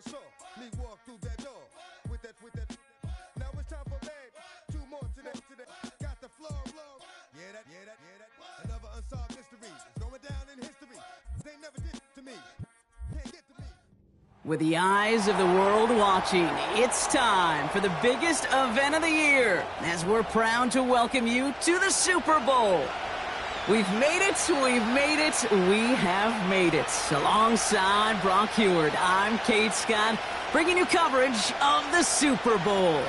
never saw me walk through that door with that. Now it's time for bed. 2 more today. Got the floor. Yeah, that. Another unsolved mystery. It's going down in history. They never did to me. Can't get to me. With the eyes of the world watching, it's time for the biggest event of the year, as we're proud to welcome you to the Super Bowl. We've made it, we have made it. Alongside Brock Heward, I'm Kate Scott, bringing you coverage of the Super Bowl.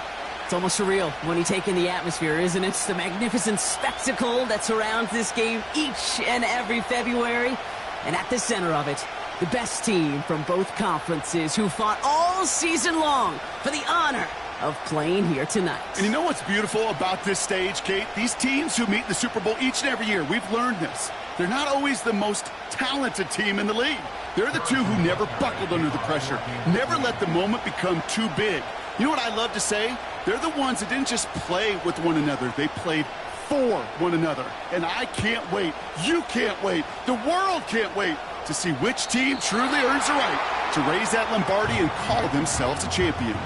It's almost surreal when you take in the atmosphere, isn't it? The magnificent spectacle that surrounds this game each and every February. And at the center of it, the best team from both conferences who fought all season long for the honor of playing here tonight. And you know what's beautiful about this stage, Kate? These teams who meet in the Super Bowl each and every year, we've learned this. They're not always the most talented team in the league. They're the two who never buckled under the pressure, never let the moment become too big. You know what I love to say? They're the ones that didn't just play with one another. They played for one another. And I can't wait. You can't wait. The world can't wait to see which team truly earns the right to raise that Lombardi and call themselves a champion.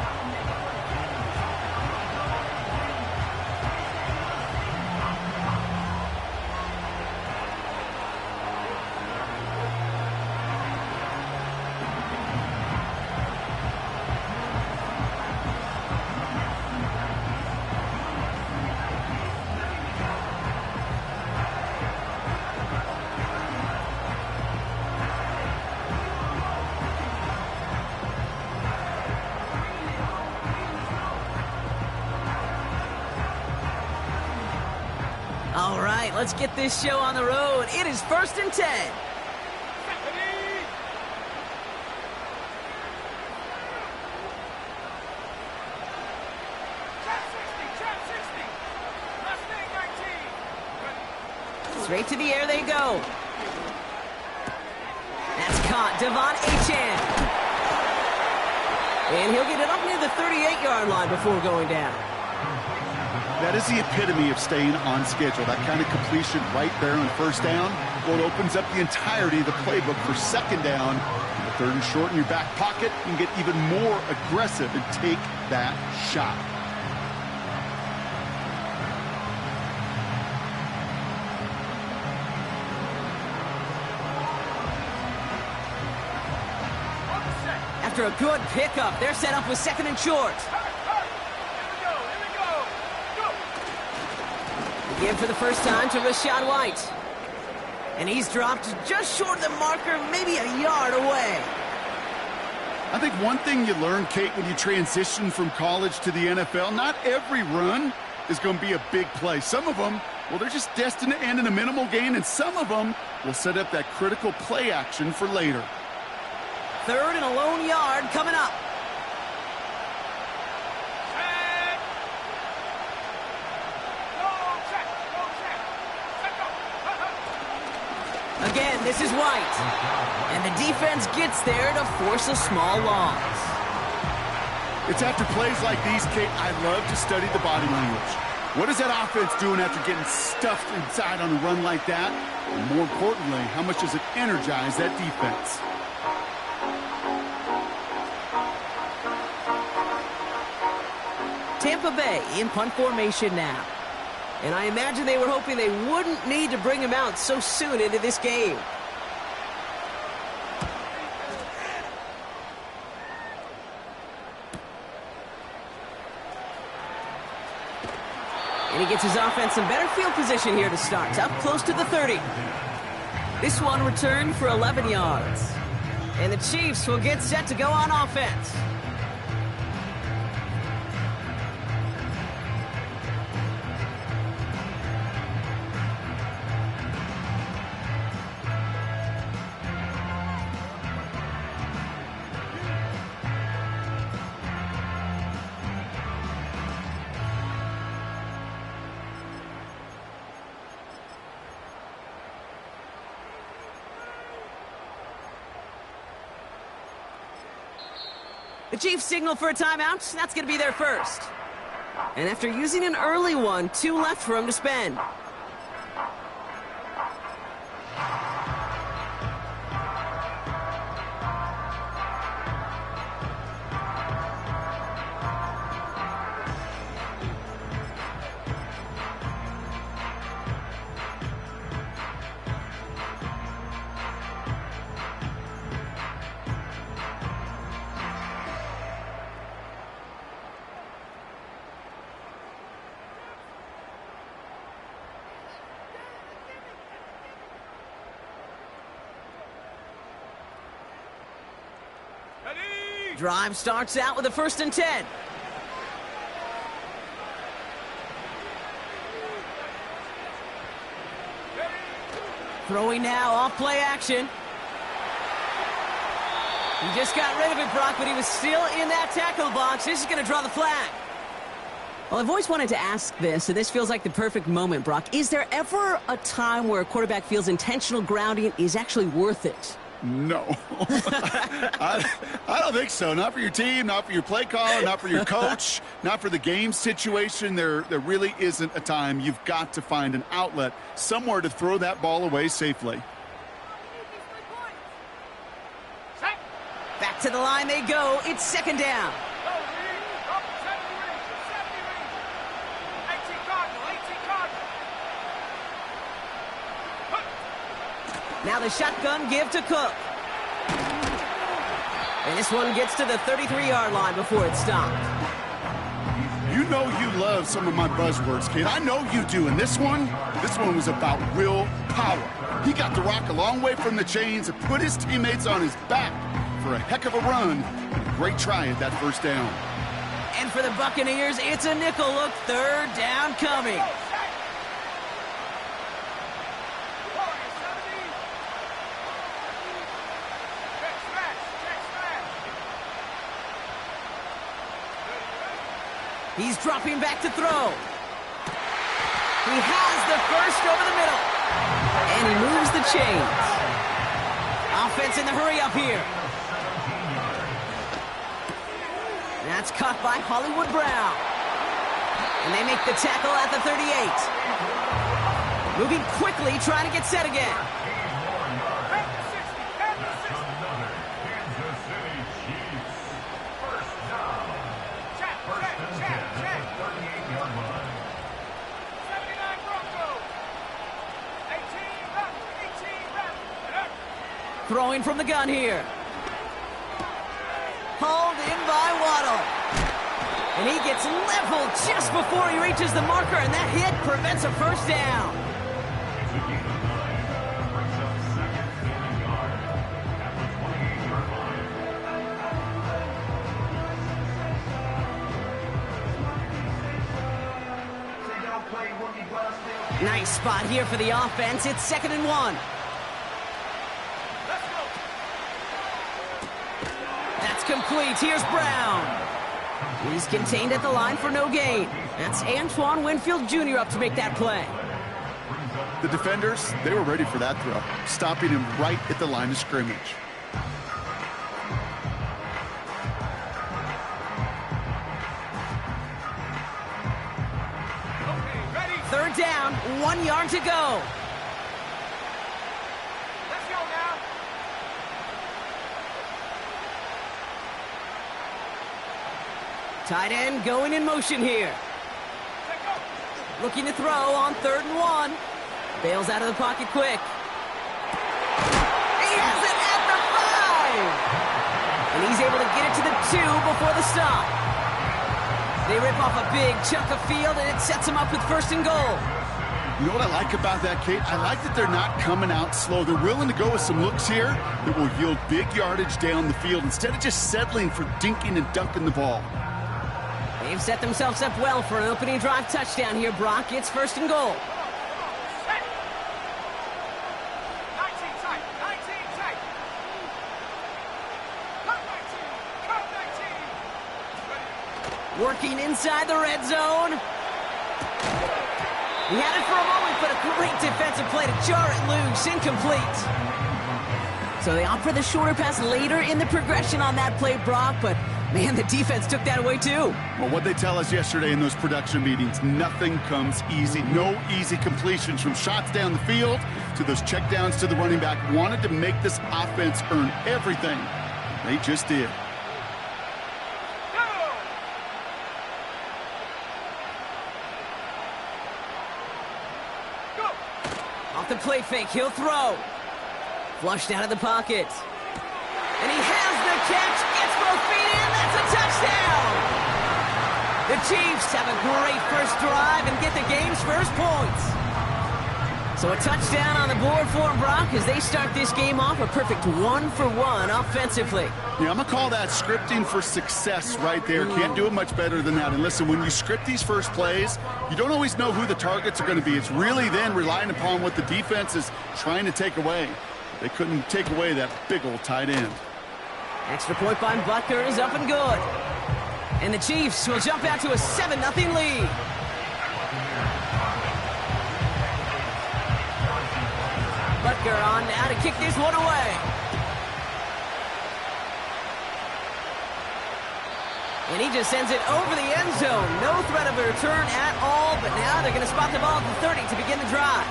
All right, let's get this show on the road. It is 1st and 10. Straight to the air they go. That's caught. Devon Achane. And he'll get it up near the 38-yard line before going down. That is the epitome of staying on schedule. That kind of completion right there on first down. Well, it opens up the entirety of the playbook for second down. The 3rd and short in your back pocket. You can get even more aggressive and take that shot. After a good pickup, they're set up with 2nd and short. Give for the first time to Rachaad White. And he's dropped just short of the marker, maybe a yard away. I think one thing you learn, Kate, when you transition from college to the NFL, not every run is going to be a big play. Some of them, well, they're just destined to end in a minimal gain, and some of them will set up that critical play action for later. 3rd and a lone yard coming up. Again, this is White. And the defense gets there to force a small loss. It's after plays like these, Kate, I love to study the body language. What is that offense doing after getting stuffed inside on a run like that? And more importantly, how much does it energize that defense? Tampa Bay in punt formation now. And I imagine they were hoping they wouldn't need to bring him out so soon into this game. And he gets his offense in better field position here to start. Up close to the 30. This one returned for 11 yards. And the Chiefs will get set to go on offense. The Chiefs signal for a timeout. That's going to be their first. And after using an early one, 2 left for him to spend. Drive starts out with a 1st and 10. Throwing now, off play action. He just got rid of it, Brock, but he was still in that tackle box. This is going to draw the flag. Well, I've always wanted to ask this, and this feels like the perfect moment, Brock. Is there ever a time where a quarterback feels intentional grounding is actually worth it? No. I don't think so. Not for your team, not for your play caller, not for your coach, not for the game situation. There really isn't a time. You've got to find an outlet, somewhere to throw that ball away safely. Back to the line they go. It's 2nd down. Now the shotgun give to Cook. And this one gets to the 33-yard line before it's stopped. You know you love some of my buzzwords, kid. I know you do. And this one was about will power. He got the rock a long way from the chains and put his teammates on his back for a heck of a run and a great try at that 1st down. And for the Buccaneers, it's a nickel look. 3rd down coming. He's dropping back to throw. He has the 1st over the middle. And he moves the chains. Offense in the hurry up here. That's caught by Hollywood Brown. And they make the tackle at the 38. Moving quickly, trying to get set again. Throwing from the gun here. Hauled in by Waddle. And he gets leveled just before he reaches the marker, and that hit prevents a 1st down. Nice spot here for the offense. It's 2nd and 1. Complete. Here's Brown. He's contained at the line for no gain. That's Antoine Winfield Jr. up to make that play. The defenders, they were ready for that throw, stopping him right at the line of scrimmage. Okay, 3rd down, 1 yard to go. Tight end going in motion here. Looking to throw on 3rd and 1. Bails out of the pocket quick. He has it at the 5! And he's able to get it to the 2 before the stop. They rip off a big chunk of field, and it sets them up with 1st and goal. You know what I like about that, Kate? I like that they're not coming out slow. They're willing to go with some looks here that will yield big yardage down the field instead of just settling for dinking and dunking the ball. They've set themselves up well for an opening drive touchdown here, Brock. It's 1st and goal. Working inside the red zone. He had it for a moment, but a great defensive play to jar it loose. Incomplete. So they opt for the shorter pass later in the progression on that play, Brock, but man, the defense took that away too. Well, what they tell us yesterday in those production meetings, nothing comes easy. No easy completions from shots down the field to those checkdowns to the running back. Wanted to make this offense earn everything. They just did. Off the play fake, he'll throw. Flushed out of the pocket. And he has the catch, gets both feet in, that's a touchdown! The Chiefs have a great first drive and get the game's first points. So a touchdown on the board for them, Brock, as they start this game off a perfect 1-for-1 offensively. Yeah, I'm going to call that scripting for success right there. Can't do it much better than that. And listen, when you script these first plays, you don't always know who the targets are going to be. It's really then relying upon what the defense is trying to take away. They couldn't take away that big old tight end. Extra point by Butker is up and good. And the Chiefs will jump out to a 7-0 lead. Butker on now to kick this one away. And he just sends it over the end zone. No threat of a return at all, but now they're going to spot the ball at the 30 to begin the drive.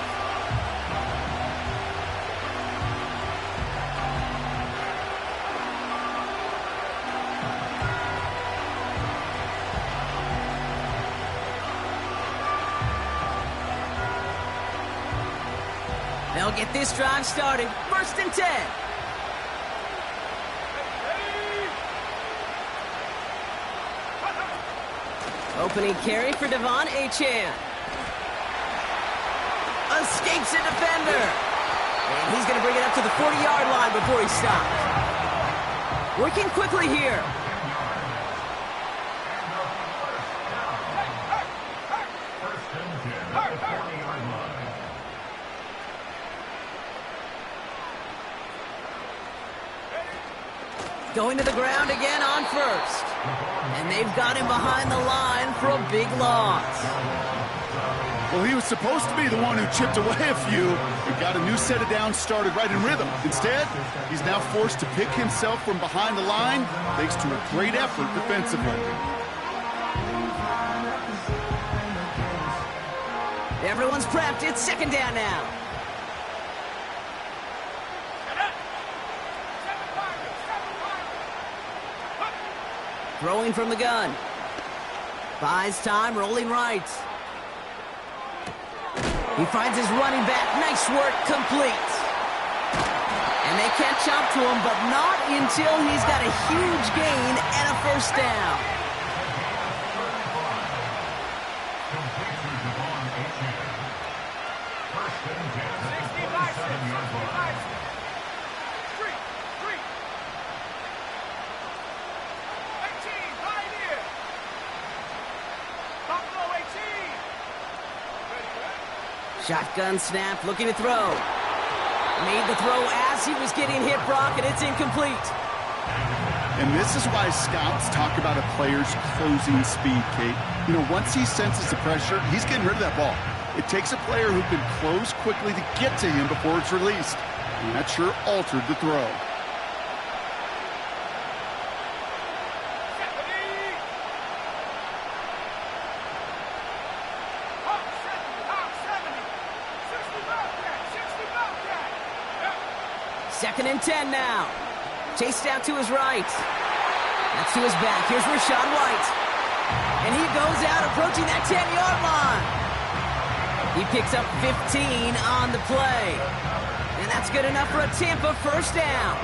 They'll get this drive started. 1st and 10. Opening carry for Devon Achane. Escapes a defender. And he's going to bring it up to the 40-yard line before he stops. Working quickly here. Going to the ground again on 1st. And they've got him behind the line for a big loss. Well, he was supposed to be the one who chipped away a few and got a new set of downs started right in rhythm. Instead, he's now forced to pick himself from behind the line thanks to a great effort defensively. Everyone's prepped. It's 2nd down now. Throwing from the gun. Buys time, rolling right. He finds his running back. Nice work, complete. And they catch up to him, but not until he's got a huge gain and a 1st down. Shotgun snap, looking to throw. Made the throw as he was getting hit, Brock, and it's incomplete. And this is why scouts talk about a player's closing speed, Kate. You know, once he senses the pressure, he's getting rid of that ball. It takes a player who can close quickly to get to him before it's released. And that sure altered the throw. Second and 10 now. Chased out to his right. That's to his back. Here's Rachaad White. And he goes out approaching that 10-yard line. He picks up 15 on the play. And that's good enough for a Tampa 1st down.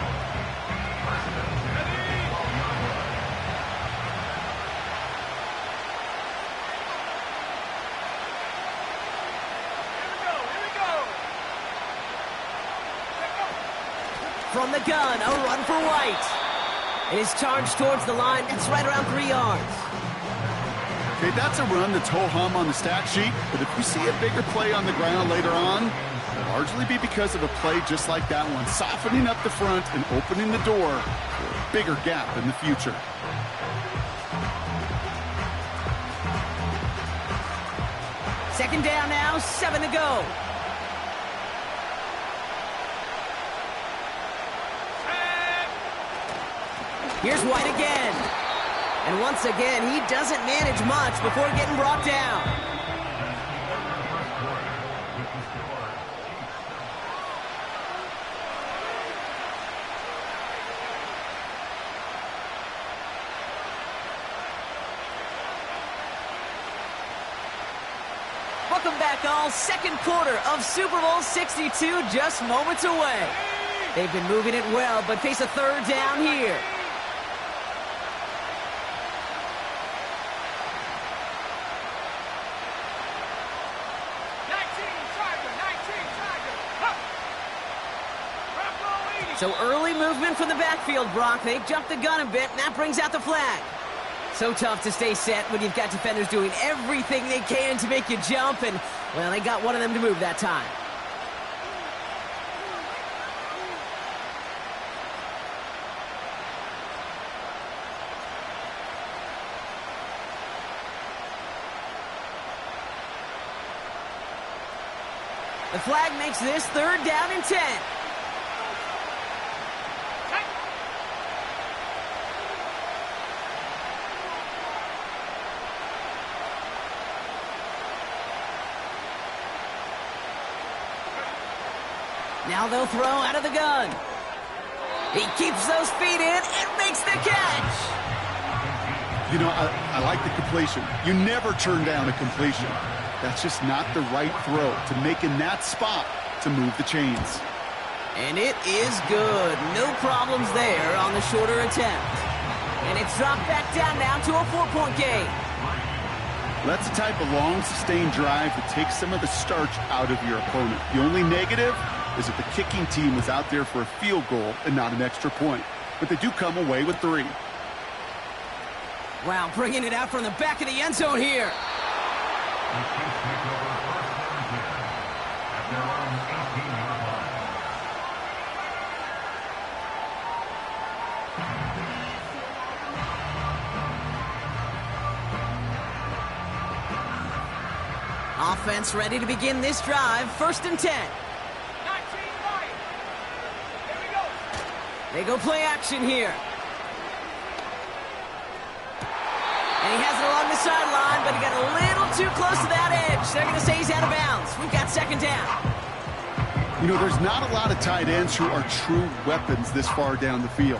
From the gun, a run for White. It is charged towards the line. It's right around 3 yards. Okay, that's a run that's ho-hum on the stat sheet, but if you see a bigger play on the ground later on, it'll largely be because of a play just like that one, softening up the front and opening the door for a bigger gap in the future. Second down now, 7 to go. Here's White again. And once again, he doesn't manage much before getting brought down. Welcome back, all. Second quarter of Super Bowl 62, just moments away. They've been moving it well, but face a 3rd down here. So early movement from the backfield, Brock. They jumped the gun a bit, and that brings out the flag. So tough to stay set when you've got defenders doing everything they can to make you jump, and, well, they got one of them to move that time. The flag makes this 3rd down and 10. Now they'll throw out of the gun. He keeps those feet in and makes the catch. You know, I like the completion. You never turn down a completion. That's just not the right throw to make in that spot to move the chains. And it is good. No problems there on the shorter attempt. And it's dropped back down now to a 4-point game. That's the type of long, sustained drive that takes some of the starch out of your opponent. The only negative is that the kicking team was out there for a field goal and not an extra point. But they do come away with 3. Wow, bringing it out from the back of the end zone here. Offense ready to begin this drive. 1st and 10. They go play action here. And he has it along the sideline, but he got a little too close to that edge. They're going to say he's out of bounds. We've got 2nd down. You know, there's not a lot of tight ends who are true weapons this far down the field.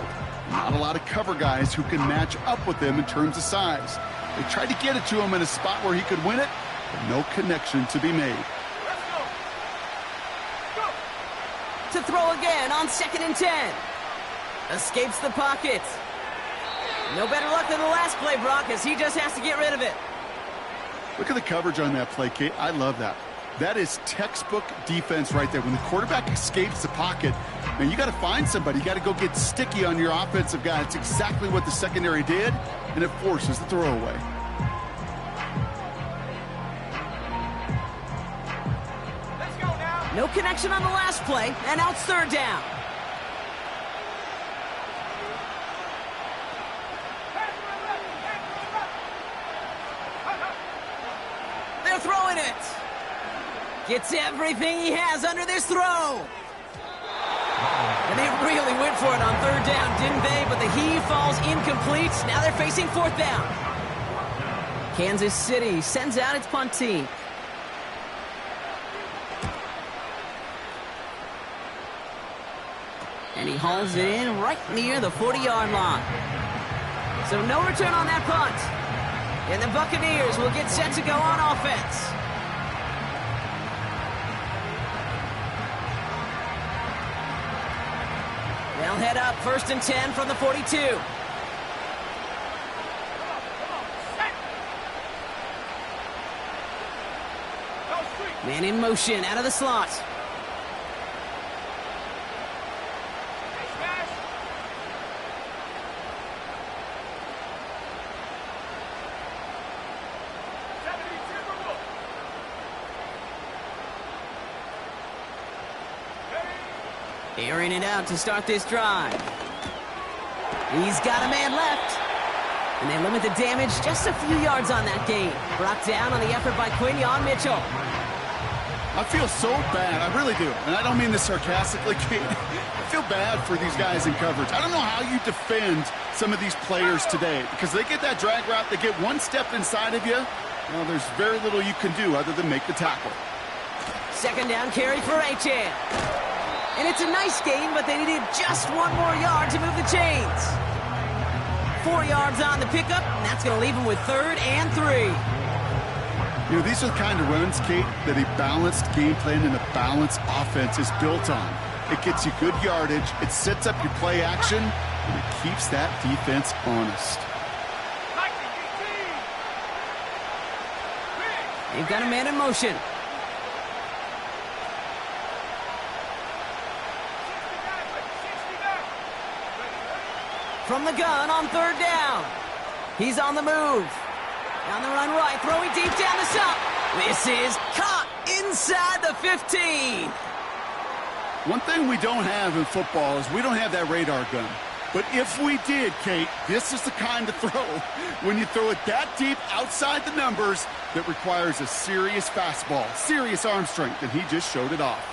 Not a lot of cover guys who can match up with them in terms of size. They tried to get it to him in a spot where he could win it, but no connection to be made. Let's go. Go. To throw again on 2nd and 10. Escapes the pocket. No better luck than the last play, Brock, as he just has to get rid of it. Look at the coverage on that play, Kate. I love that. That is textbook defense right there. When the quarterback escapes the pocket, man, you got to find somebody. You got to go get sticky on your offensive guy. It's exactly what the secondary did, and it forces the throwaway. Let's go now. No connection on the last play, and now it's 3rd down. They're throwing it. Gets everything he has under this throw. And they really went for it on 3rd down, didn't they? But the heave falls incomplete. Now they're facing 4th down. Kansas City sends out its punt team. And he hauls it in right near the 40-yard line. So no return on that punt. And the Buccaneers will get set to go on offense. They'll head up 1st and 10 from the 42. Man in motion out of the slot. Airing it out to start this drive. He's got a man left. And they limit the damage just a few yards on that gain. Brought down on the effort by Quinyon Mitchell. I feel so bad. I really do. And I don't mean this sarcastically, Kate. I feel bad for these guys in coverage. I don't know how you defend some of ththese players today. Because they get that drag route, they get one step inside of you. Well, there's very little you can do other than make the tackle. 2nd down carry for Achan. And it's a nice gain, but they needed just 1 more yard to move the chains. 4 yards on the pickup, and that's going to leave them with 3rd and 3. You know, these are the kind of runs, Kate, that a balanced game plan and a balanced offense is built on. It gets you good yardage, it sets up your play action, and it keeps that defense honest. They've got a man in motion. from the gun on 3rd down. He's on the move. On the run right, throwing deep down the shot. This is caught inside the 15. One thing we don't have in football is we don't have that radar gun. But if we did, Kate, this is the kind of throw, when you throw it that deep outside the numbers, that requires a serious fastball, serious arm strength, and he just showed it off.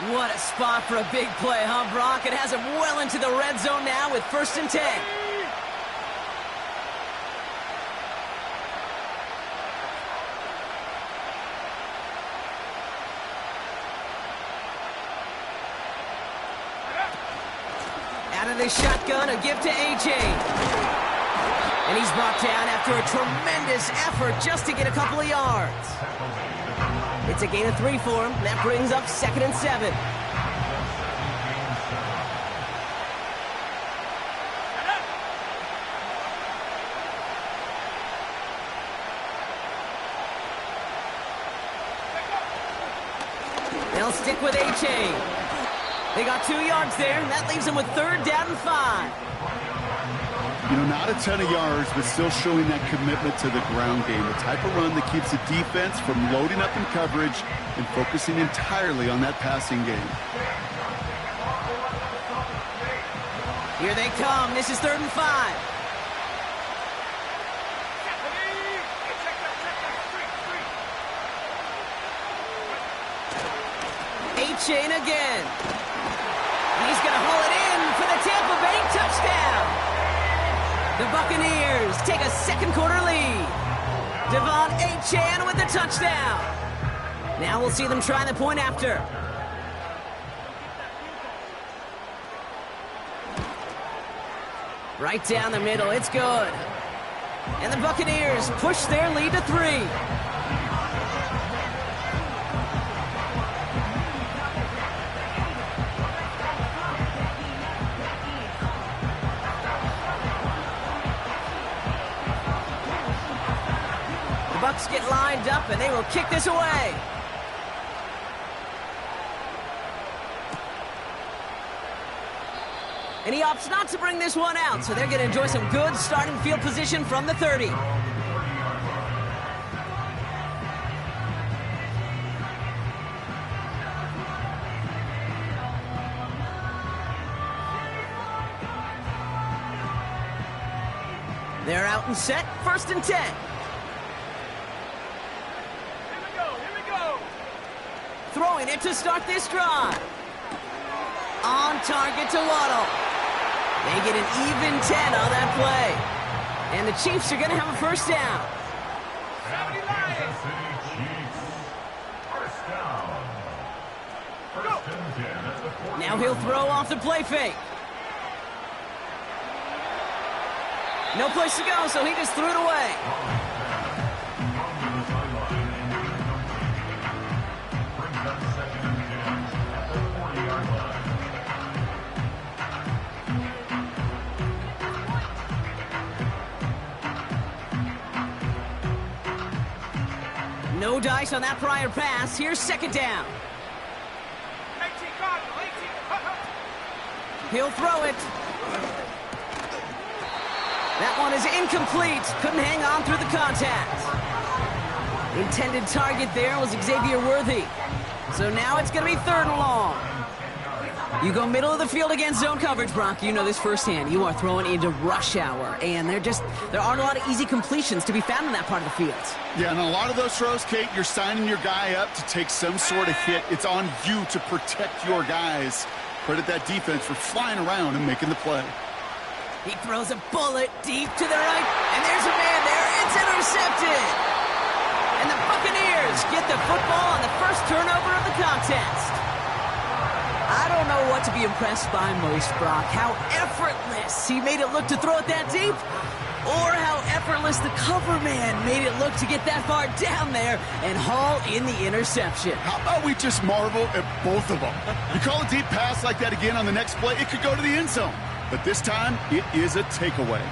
What a spot for a big play, huh, Brock? It has him well into the red zone now with 1st and 10. Out of the shotgun, a give to A.J. And he's brought down after a tremendous effort just to get a couple of yards. It's a gain of 3 for him. That brings up 2nd and 7. They'll stick with A.J. They got 2 yards there, and that leaves them with 3rd down and 5. You know, not a ton of yards, but still showing that commitment to the ground game. The type of run that keeps the defense from loading up in coverage and focusing entirely on that passing game. Here they come. This is 3rd and 5. A-Chain again. He's going to haul it in for the Tampa Bay touchdown. The Buccaneers take a 2nd quarter lead. Devon A-Chan with the touchdown. Now we'll see them try the point after. Right down the middle, it's good. And the Buccaneers push their lead to 3. Bucks get lined up, and they will kick this away. And he opts not to bring this one out, so they're going to enjoy some good starting field position from the 30. They're out and set, 1st and 10. Throwing it to start this drive. On target to Waddle. They get an even 10 on that play. And the Chiefs are going to have a 1st down. Now he'll throw off the play fake. No place to go, so he just threw it away. No dice on that prior pass. Here's 2nd down. He'll throw it. That one is incomplete. Couldn't hang on through the contact. Intended target there was Xavier Worthy. So now it's going to be 3rd and long. You go middle of the field against zone coverage, Brock. You know this firsthand. You are throwing into rush hour, and there aren't a lot of easy completions to be found in that part of the field. Yeah, and a lot of those throws, Kate, you're signing your guy up to take some sort of hit. It's on you to protect your guys. Credit that defense for flying around and making the play. He throws a bullet deep to the right, and there's a man there. It's intercepted. And the Buccaneers get the football on the 1st turnover of the contest. I don't know what to be impressed by most, Brock. How effortless he made it look to throw it that deep, or how effortless the cover man made it look to get that far down there and haul in the interception. How about we just marvel at both of them? You call a deep pass like that again on the next play, it could go to the end zone. But this time, it is a takeaway.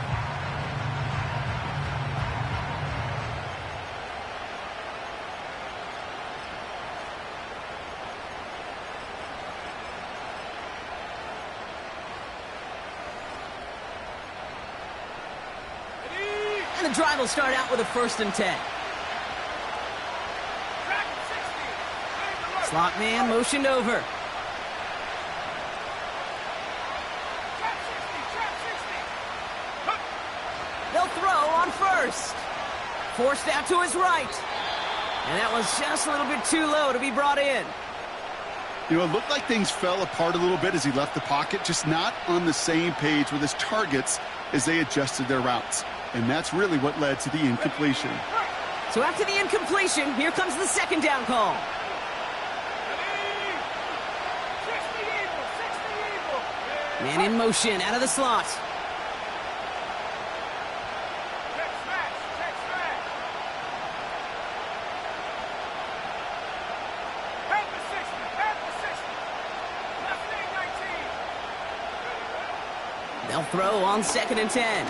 And the drive will start out with a 1st and 10. Slot man motioned over. They'll throw on 1st. Forced out to his right. And that was just a little bit too low to be brought in. You know, it looked like things fell apart a little bit as he left the pocket, just not on the same page with his targets as they adjusted their routes. And that's really what led to the incompletion. So after the incompletion, here comes the 2nd down call. Man in motion, out of the slot. They'll throw on 2nd and 10.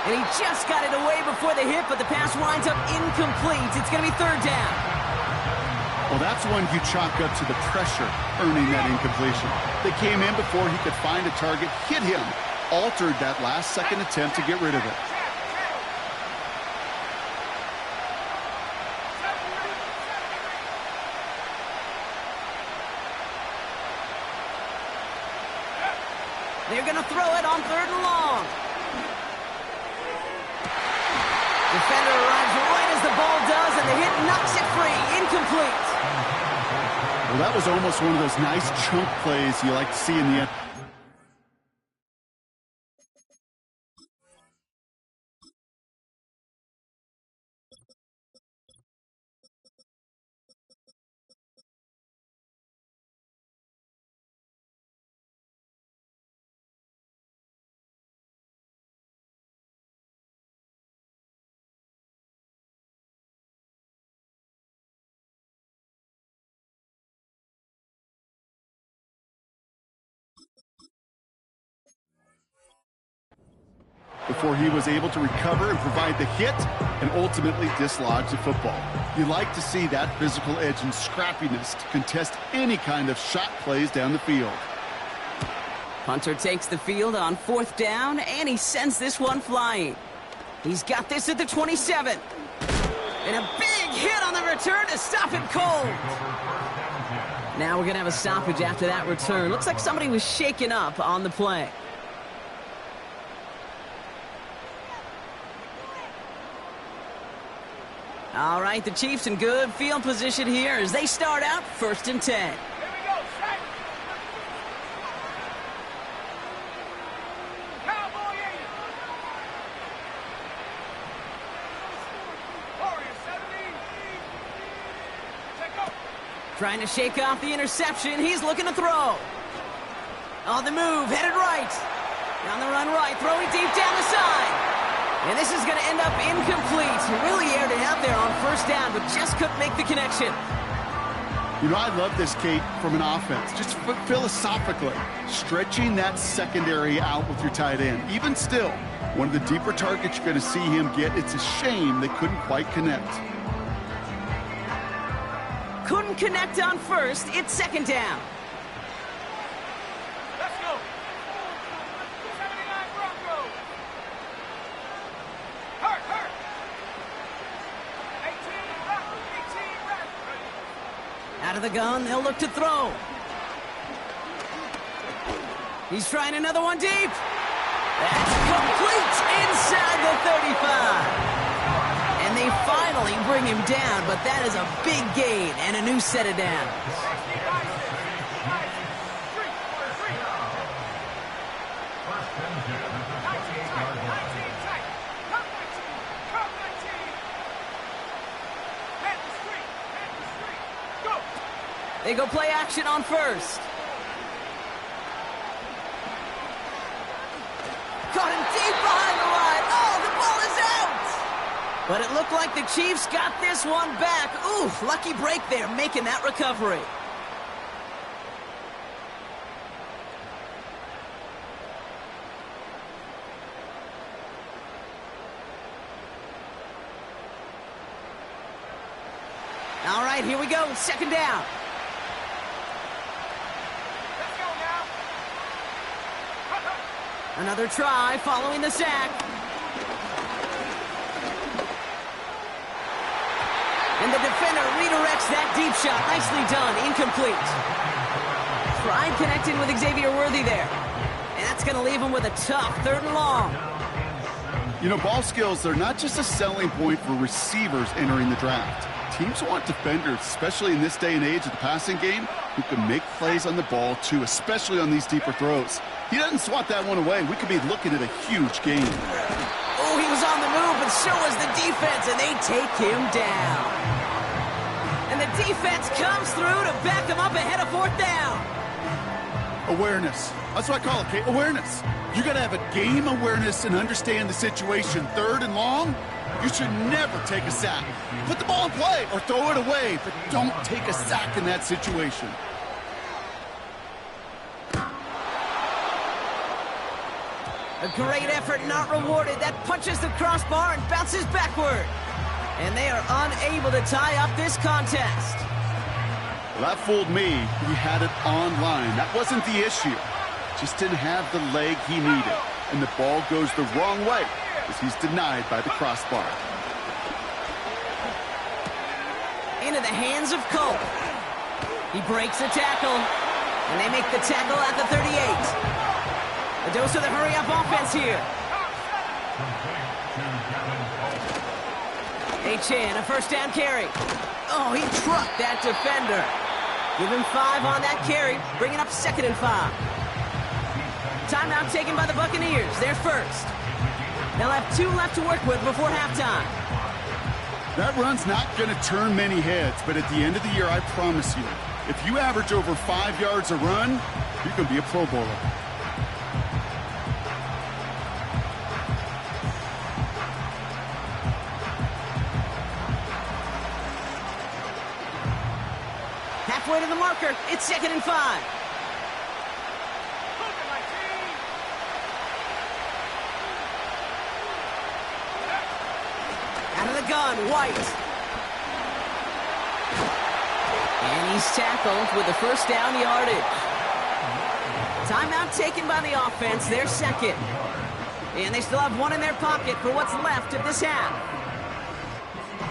And he just got it away before the hit, but the pass winds up incomplete. It's going to be 3rd down. Well, that's one you chalk up to the pressure earning that incompletion. They came in before he could find a target, hit him, altered that last-second attempt to get rid of it. They're going to throw it on 3rd and long. Defender arrives right as the ball does, and the hit knocks it free. Incomplete. Well, that was almost one of those nice chunk plays you like to see in the end. Before he was able to recover and provide the hit and ultimately dislodge the football. You like to see that physical edge and scrappiness to contest any kind of shot plays down the field. Hunter takes the field on 4th down, and he sends this one flying. He's got this at the 27. And a big hit on the return to stop it cold. Now we're going to have a stoppage after that return. Looks like somebody was shaken up on the play. All right, the Chiefs in good field position here as they start out 1st and 10. Trying to shake off the interception. He's looking to throw. On the move, headed right. Down the run right, throwing deep down the side. And this is going to end up incomplete. He really aired it out there on 1st down, but just couldn't make the connection. You know, I love this, Kate, from an offense. Just philosophically, stretching that secondary out with your tight end. Even still, one of the deeper targets you're going to see him get. It's a shame they couldn't quite connect. Couldn't connect on 1st. It's 2nd down. Let's go. 79 Broncos. Hurt. 18 left. Out of the gun, they'll look to throw. He's trying another one deep. That's complete inside the 35. And they finally bring him down, but that is a big gain and a new set of downs. They go play action on 1st. Caught him deep behind the line. Oh, the ball is out. But it looked like the Chiefs got this one back. Ooh, lucky break there, making that recovery. All right, here we go. 2nd down. Another try following the sack. And the defender redirects that deep shot. Nicely done. Incomplete. Tried connecting with Xavier Worthy there. And that's going to leave him with a tough 3rd and long. You know, ball skills are not just a selling point for receivers entering the draft. Teams want defenders, especially in this day and age of the passing game, who can make plays on the ball, too, especially on these deeper throws. He doesn't swat that one away. We could be looking at a huge game. Oh, he was on the move, but so was the defense, and they take him down. And the defense comes through to back him up ahead of 4th down. Awareness. That's what I call it, Kate. Awareness. You got to have a game awareness and understand the situation. 3rd and long, you should never take a sack. Put the ball in play or throw it away, but don't take a sack in that situation. A great effort not rewarded. That punches the crossbar and bounces backward. And they are unable to tie up this contest. Well, that fooled me. He had it online. That wasn't the issue. Just didn't have the leg he needed. And the ball goes the wrong way as he's denied by the crossbar. Into the hands of Cole. He breaks a tackle. And they make the tackle at the 38. A dose of the hurry-up offense here. Chan, a 1st down carry. Oh, he trucked that defender. Give him 5 on that carry. Bring it up 2nd and 5. Timeout taken by the Buccaneers. They're first. They'll have 2 left to work with before halftime. That run's not going to turn many heads, but at the end of the year, I promise you, if you average over 5 yards a run, you're going to be a Pro Bowler. Halfway to the marker. It's 2nd and 5. Out of the gun, White. And he's tackled with the 1st down yardage. Timeout taken by the offense. They're 2nd. And they still have 1 in their pocket for what's left of this half.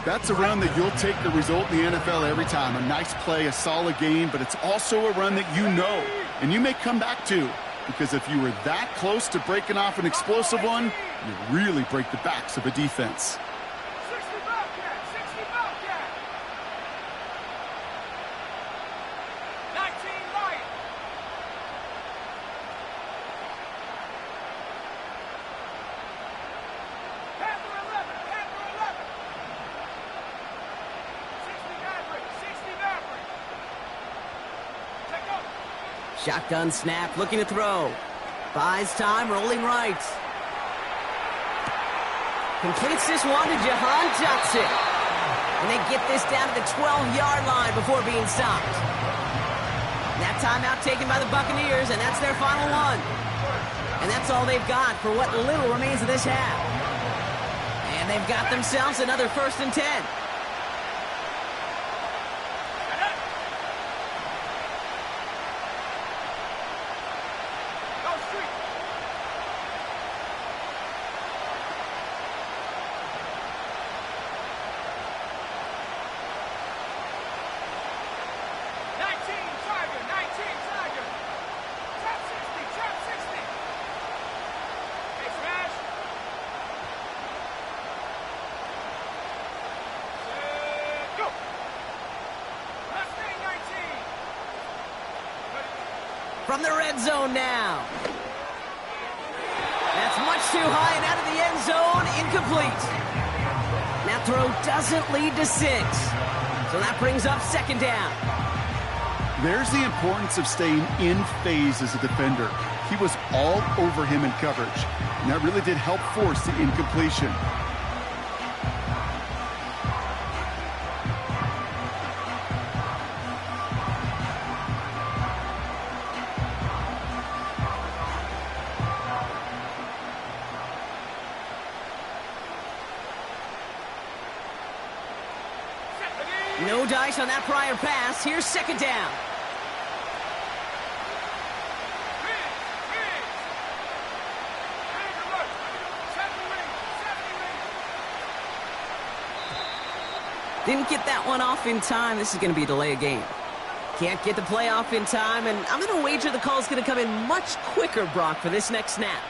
That's a run that you'll take the result in the NFL every time. A nice play, a solid game, but it's also a run that you know and you may come back to, because if you were that close to breaking off an explosive one, you really break the backs of a defense. 60 Bobcat, 60 Bobcat. 19 Lion. Panther 11, Panther 11. 60 Maverick, 60 Maverick. Take over. Shotgun snap, looking to throw. Buys time, rolling right. Completes this one to Jahan Johnson. And they get this down to the 12-yard line before being stopped. That timeout taken by the Buccaneers, and that's their final one. And that's all they've got for what little remains of this half. And they've got themselves another 1st and 10. Go street. From the red zone now. That's much too high and out of the end zone. Incomplete. That throw doesn't lead to 6. So that brings up 2nd down. There's the importance of staying in phase as a defender. He was all over him in coverage, and that really did help force the incompletion. No dice on that prior pass. Here's 2nd down. Didn't get that one off in time. This is going to be a delay of game. Can't get the play off in time, and I'm going to wager the call's going to come in much quicker, Brock, for this next snap.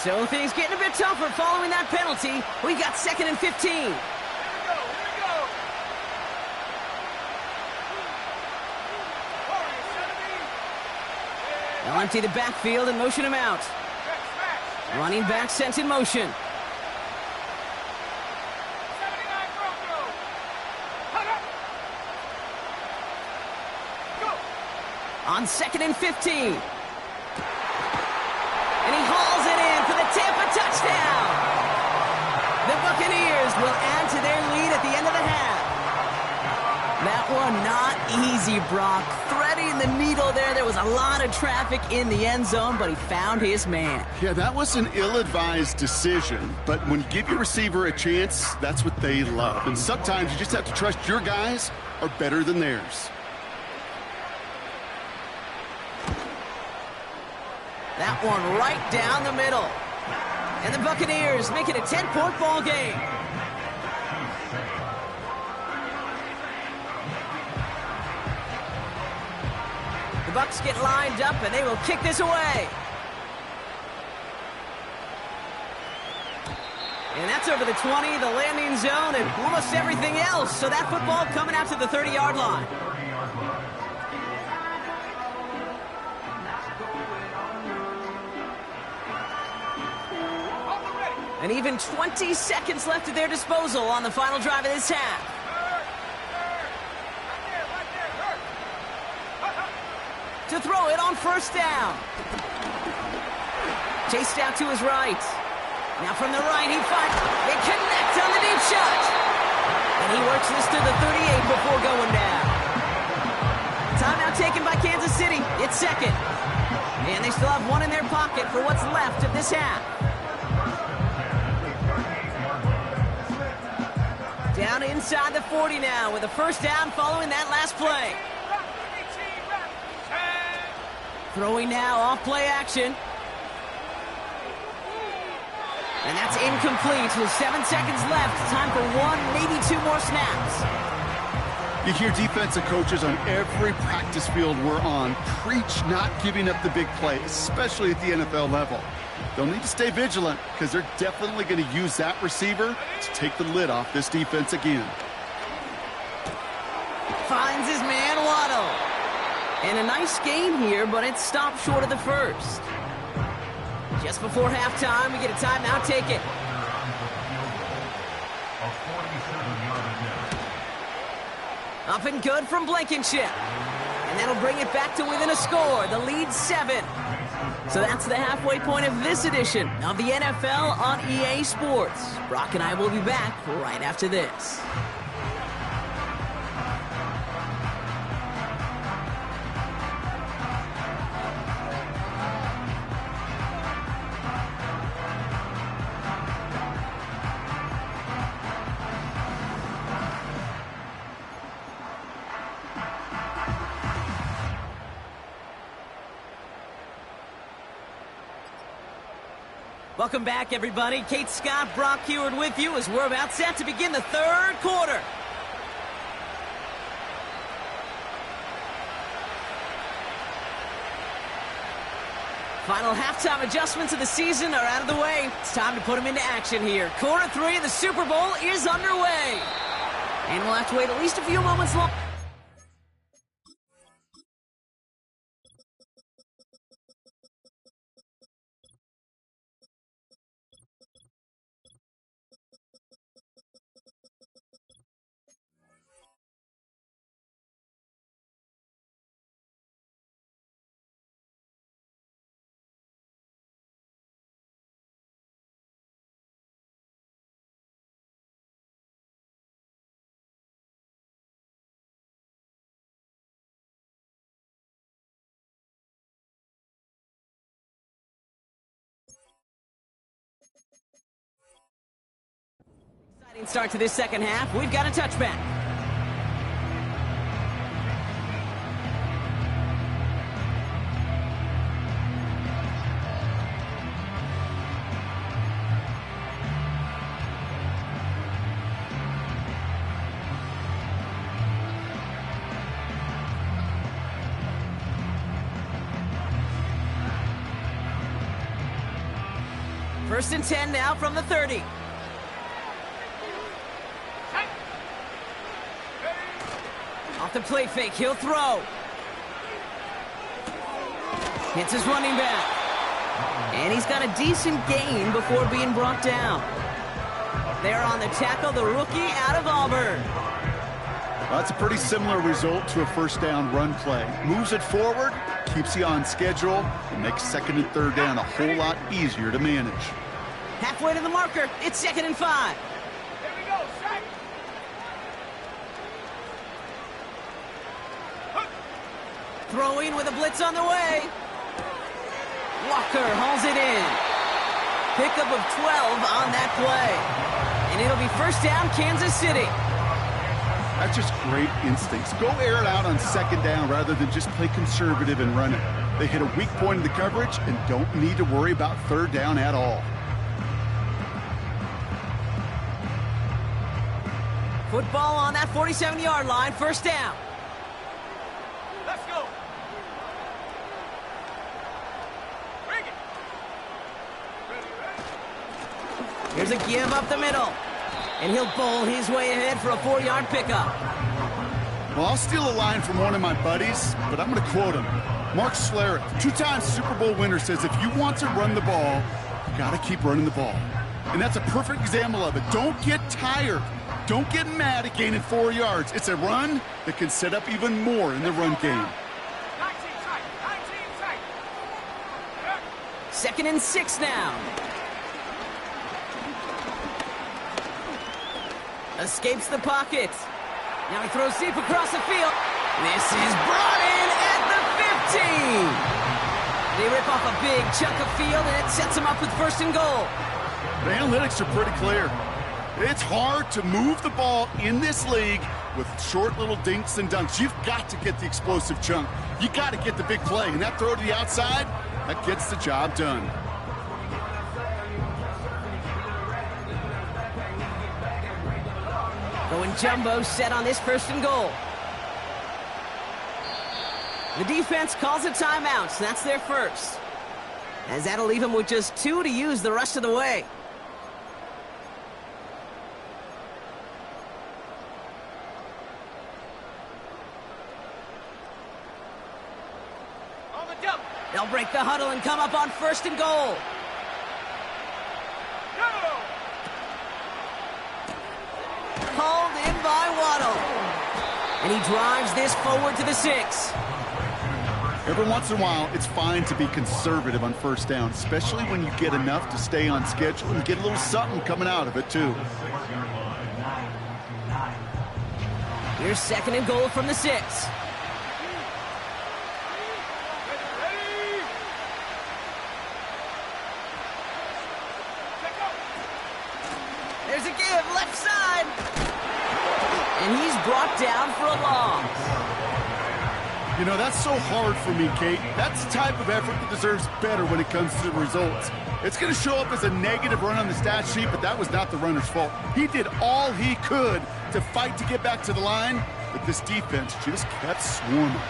So things getting a bit tougher following that penalty. We got 2nd and 15. Here we go. Warriors, 70. They'll empty the backfield and motion him out. Running back sent in motion. 79 Broncos. Hut up. Go. On 2nd and 15. And he hauls it in for the Tampa touchdown. The Buccaneers will add to their lead at the end of the half. That one not easy, Brock. Threading the needle there. There was a lot of traffic in the end zone, but he found his man. Yeah, that was an ill-advised decision, but when you give your receiver a chance, that's what they love. And sometimes you just have to trust your guys are better than theirs. That one right down the middle. And the Buccaneers make it a 10-point ball game. The Bucs get lined up, and they will kick this away. And that's over the 20, the landing zone, and almost everything else. So that football coming out to the 30-yard line. And even 20 seconds left at their disposal on the final drive of this half. To throw it on 1st down. Chased out to his right. Now from the right, he finds. They connect on the deep shot. And he works this to the 38 before going down. Timeout taken by Kansas City. It's 2nd. And they still have one in their pocket for what's left of this half. Down inside the 40 now with a 1st down following that last play. Throwing now off play action. And that's incomplete with 7 seconds left. Time for 1, maybe 2 more snaps. You hear defensive coaches on every practice field we're on preach not giving up the big play, especially at the NFL level. They'll need to stay vigilant because they're definitely going to use that receiver to take the lid off this defense again. Finds his man Waddle. And a nice game here, but it stopped short of the 1st. Just before halftime, we get a timeout taken. Up and good from Blankenship. And that'll bring it back to within a score. The lead 7. So that's the halfway point of this edition of the NFL on EA Sports. Brock and I will be back right after this. Welcome back, everybody. Kate Scott, Brock Heward with you as we're about set to begin the 3rd quarter. Final halftime adjustments of the season are out of the way. It's time to put them into action here. Quarter 3 of the Super Bowl is underway. And we'll have to wait at least a few moments longer. Exciting start to this 2nd half. We've got a touchback. First and 10 now from the 30. Off the play fake, he'll throw. Hits his running back. And he's got a decent gain before being brought down. There on the tackle, the rookie out of Auburn. Well, that's a pretty similar result to a first down run play. Moves it forward, keeps you on schedule, and makes second and third down a whole lot easier to manage. Halfway to the marker, it's 2nd and 5. Here we go, strike. Throwing with a blitz on the way. Walker hauls it in. Pickup of 12 on that play. And it'll be first down, Kansas City. That's just great instincts. Go air it out on second down rather than just play conservative and run it. They hit a weak point in the coverage and don't need to worry about third down at all. Football on that 47-yard line, first down. Let's go. Bring it. Ready. Here's a give up the middle. And he'll bowl his way ahead for a 4-yard pickup. Well, I'll steal a line from one of my buddies, but I'm going to quote him. Mark Schlereth, 2-time Super Bowl winner, says if you want to run the ball, you got to keep running the ball. And that's a perfect example of it. Don't get tired. Don't get mad at gaining 4 yards. It's a run that can set up even more in the run game. 19 tight. 19 tight. Second and 6 now. Escapes the pocket. Now he throws deep across the field. This is brought in at the 15. They rip off a big chunk of field, and it sets him up with first and goal. The analytics are pretty clear. It's hard to move the ball in this league with short little dinks and dunks. You've got to get the explosive chunk. You got to get the big play, and that throw to the outside, that gets the job done. Going jumbo set on this first and goal. The defense calls a timeout, so that's their first. As that'll leave them with just 2 to use the rest of the way. On the jump. They'll break the huddle and come up on first and goal. Go. Called in by Waddle. And he drives this forward to the 6. Every once in a while, it's fine to be conservative on first down, especially when you get enough to stay on schedule and get a little something coming out of it, too. Here's second and goal from the 6. Ready. Check up. There's a give, left side. And he's brought down for a loss. You know, that's so hard for me, Kate. That's the type of effort that deserves better when it comes to the results. It's going to show up as a negative run on the stat sheet, but that was not the runner's fault. He did all he could to fight to get back to the line, but this defense just kept swarming.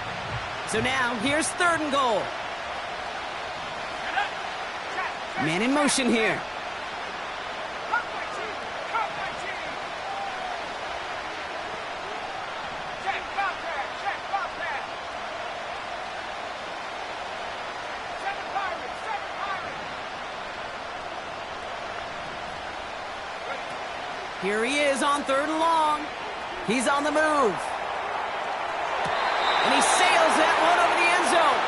So now, here's third and goal. Man in motion here. Cut my team. Cut my team. Check, Bobcat. Check, Bobcat. 7 Pirates. 7 Pirates. Here he is on third and long. He's on the move. And he sails that one over the end zone.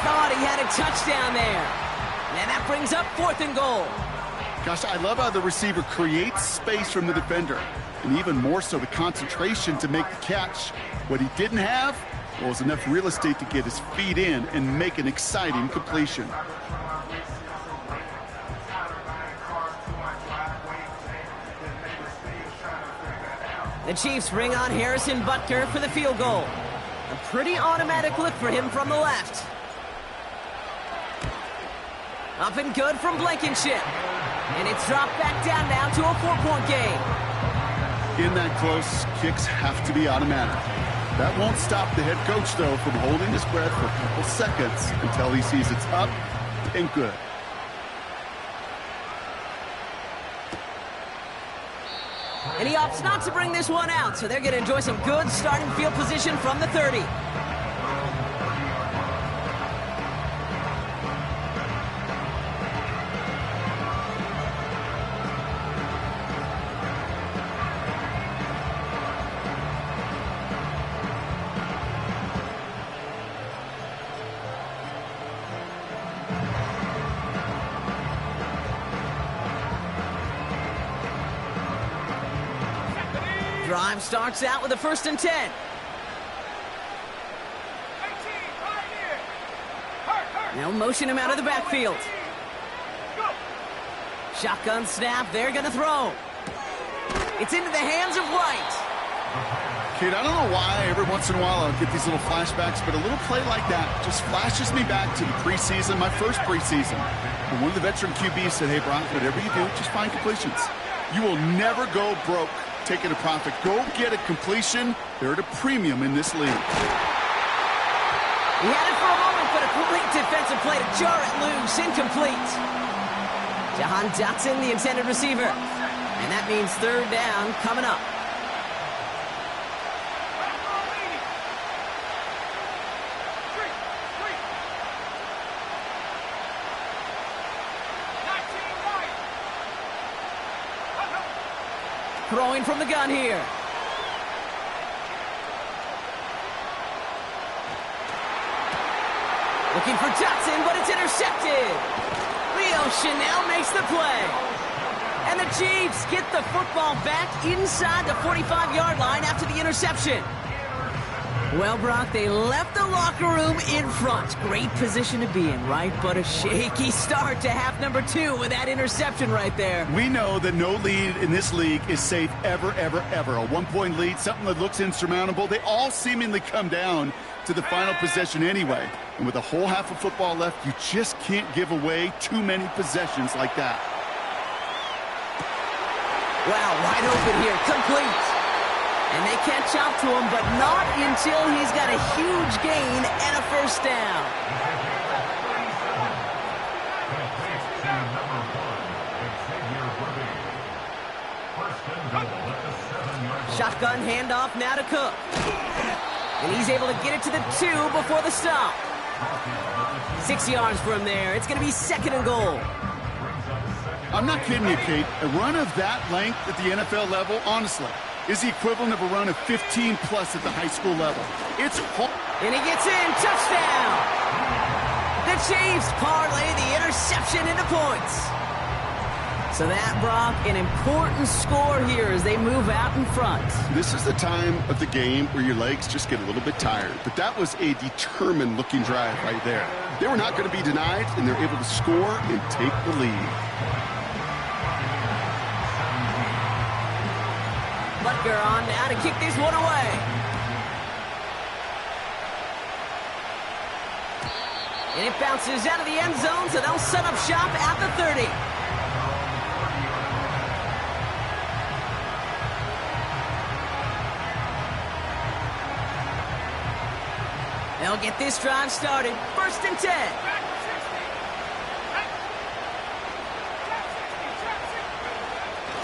Thought he had a touchdown there. And that brings up fourth and goal. Gosh, I love how the receiver creates space from the defender, and even more so the concentration to make the catch. What he didn't have was enough real estate to get his feet in and make an exciting completion. The Chiefs bring on Harrison Butker for the field goal. A pretty automatic look for him from the left. Up and good from Blankenship. And it's dropped back down now to a 4-point game. In that close, kicks have to be automatic. That won't stop the head coach, though, from holding his breath for a couple seconds until he sees it's up and good. And he opts not to bring this one out, so they're going to enjoy some good starting field position from the 30. Drive starts out with a 1st and 10. 18, right here. Hurt. Now motion him out of the backfield. Go. Shotgun snap, they're going to throw. It's into the hands of White. Kid, I don't know why every once in a while I'll get these little flashbacks, but a little play like that just flashes me back to the preseason, my first preseason. And one of the veteran QBs said, hey, Brock, whatever you do, just find completions. You will never go broke taking a profit. Go get a completion. They're at a premium in this league. He had it for a moment, but a great defensive play to jar it loose. Incomplete. Jahan Dotson, the intended receiver. And that means 3rd down coming up. Throwing from the gun here. Looking for Dotson, but it's intercepted. Leo Chanel makes the play. And the Chiefs get the football back inside the 45-yard line after the interception. Well, Brock, they left the locker room in front. Great position to be in, right? But a shaky start to half number 2 with that interception right there. We know that no lead in this league is safe ever, ever, ever. A 1-point lead, something that looks insurmountable. They all seemingly come down to the final possession anyway. And with a whole half of football left, you just can't give away too many possessions like that. Wow, wide open here, complete. And they catch up to him, but not until he's got a huge gain and a 1st down. Shotgun handoff now to Cook. And he's able to get it to the 2 before the stop. 6 yards for him there. It's going to be 2nd and goal. I'm not kidding you, Kate. A run of that length at the NFL level, honestly, is the equivalent of a run of 15-plus at the high school level. It's hard. And he gets in. Touchdown! The Chiefs parlay the interception into points. So that, Brock, an important score here as they move out in front. This is the time of the game where your legs just get a little bit tired. But that was a determined-looking drive right there. They were not going to be denied, and they're able to score and take the lead. Butker on now to kick this one away. And it bounces out of the end zone, so they'll set up shop at the 30. They'll get this drive started. 1st and 10.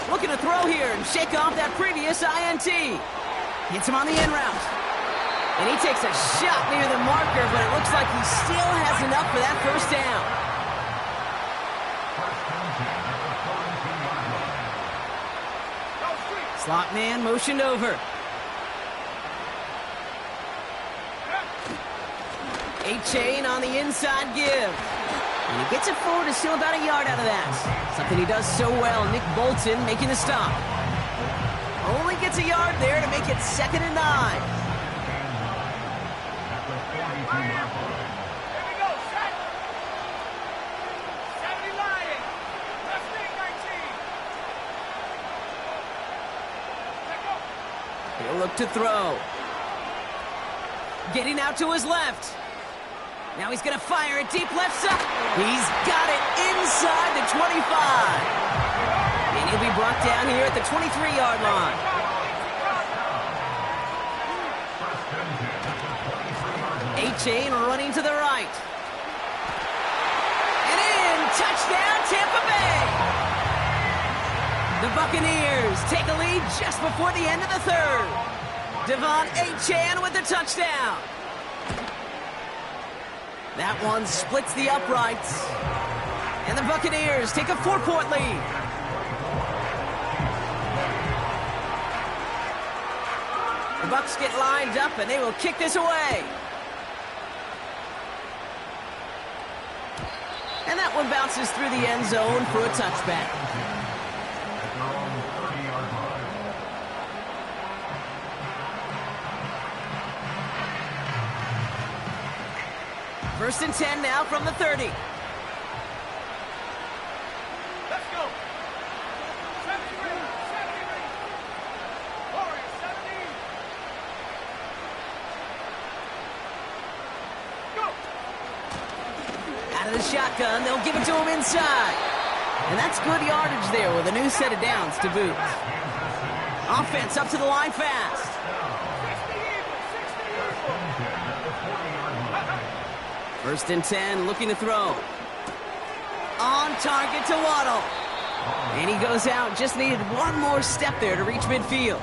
Looking to throw here and shake off that previous INT. Hits him on the in route. And he takes a shot near the marker, but it looks like he still has enough for that 1st down. Slot man motioned over. A-chain on the inside give. And he gets it forward to steal about a yard out of that. Something he does so well. Nick Bolton making the stop. Only gets a yard there to make it 2nd and 9. He'll look to throw. Getting out to his left. Now he's going to fire it deep left side. He's got it inside the 25. And he'll be brought down here at the 23-yard line. A-chain running to the right. And in, touchdown Tampa Bay. The Buccaneers take a lead just before the end of the third. Devon Achane with the touchdown. That one splits the uprights. And the Buccaneers take a 4-point lead. The Bucs get lined up, and they will kick this away. And that one bounces through the end zone for a touchback. First and 10 now from the 30. Let's go. 70 ready. 70 ready. Warriors, 70. Go. Out of the shotgun, they'll give it to him inside. And that's good yardage there with a new set of downs to boot. Offense up to the line fast. 60 Eagles. First and 10, looking to throw. On target to Waddle. And he goes out, just needed one more step there to reach midfield.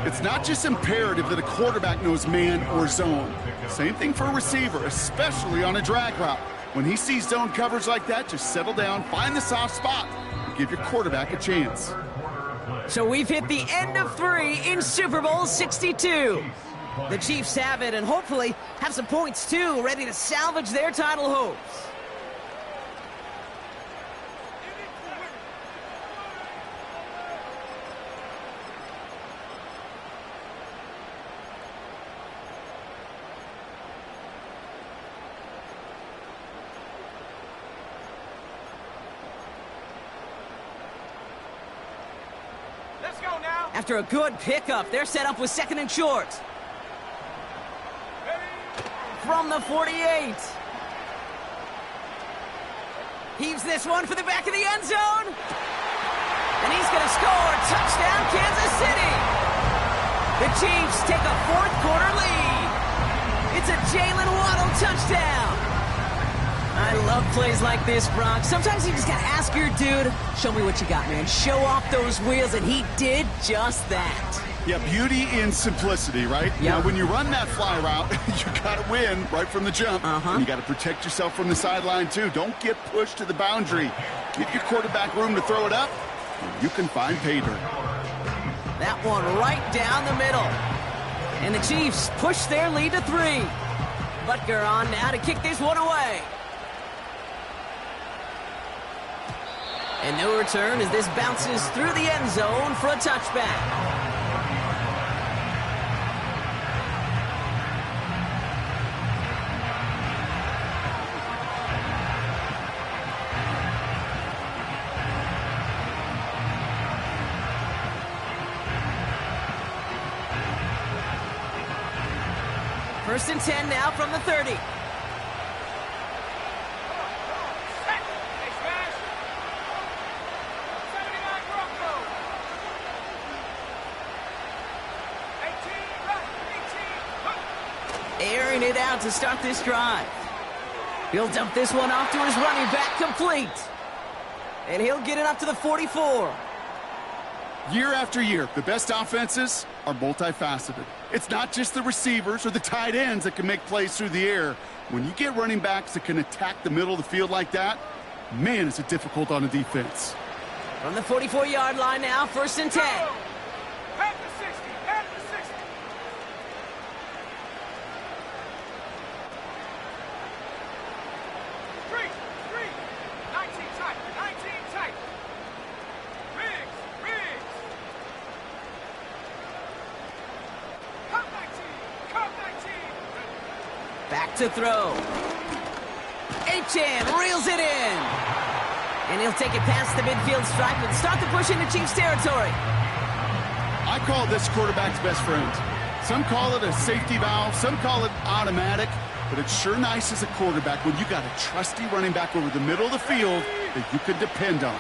It's not just imperative that a quarterback knows man or zone. Same thing for a receiver, especially on a drag route. When he sees zone coverage like that, just settle down, find the soft spot, and give your quarterback a chance. So we've hit the end of 3 in Super Bowl 62. The Chiefs have it and hopefully have some points too, ready to salvage their title hopes. Let's go now. After a good pickup, they're set up with second and short. From the 48. Heaves this one for the back of the end zone. And he's going to score. Touchdown, Kansas City. The Chiefs take a fourth-quarter lead. It's a Jalen Waddle touchdown. I love plays like this, Brock. Sometimes you just got to ask your dude, show me what you got, man. Show off those wheels, and he did just that. Yeah, beauty in simplicity, right? Yep. Now, when you run that fly route, you got to win right from the jump. And you got to protect yourself from the sideline, too. Don't get pushed to the boundary. Give your quarterback room to throw it up, and you can find pay dirt. That one right down the middle. And the Chiefs push their lead to 3. Butker on now to kick this one away. And no return as this bounces through the end zone for a touchback. First and 10 now from the 30. Set. Hey, smash. 79 Bronco. 18 left. 18. Airing it out to start this drive. He'll dump this one off to his running back, complete. And he'll get it up to the 44. Year after year, the best offenses are multifaceted. It's not just the receivers or the tight ends that can make plays through the air. When you get running backs that can attack the middle of the field like that, man, is it difficult on a defense. From the 44-yard line now, first and 10. At the 60. At the 60. 3. 19 tight. 19 tight. Riggs. Cut 19. Cut 19. Back to throw. Achane reels it in. And he'll take it past the midfield stripe and start to push into Chiefs territory. I call this quarterback's best friend. Some call it a safety valve, some call it automatic, but it's sure nice as a quarterback when you got a trusty running back over the middle of the field that you can depend on.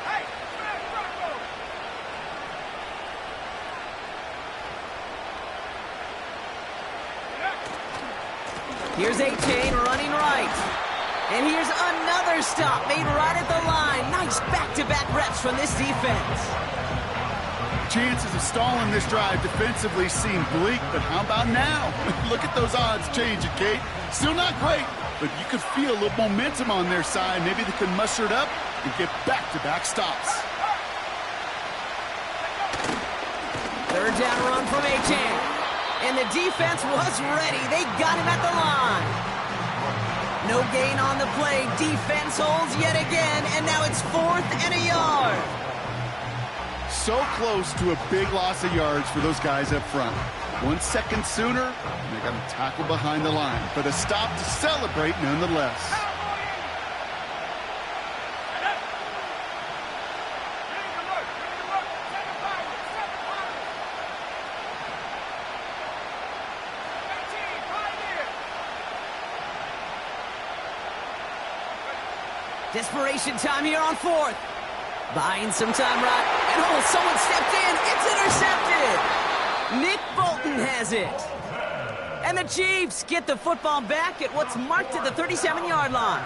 Hey, smash Bronco. Here's Achane running right. And here's another stop made right at the line. Nice back-to-back reps from this defense. Chances of stalling this drive defensively seem bleak, but how about now? Look at those odds changing, Kate. Still not great, but you could feel a little momentum on their side. Maybe they can muster it up and get back-to-back stops. Third down run from Achane. And the defense was ready. They got him at the line. No gain on the play. Defense holds yet again, and now it's 4th and a yard. So close to a big loss of yards for those guys up front. 1 second sooner, and they got a tackle behind the line. But a stop to celebrate nonetheless. Desperation time here on 4th. Buying some time, right? And oh, someone stepped in. It's intercepted. Nick Bolton has it. And the Chiefs get the football back at what's marked at the 37-yard line.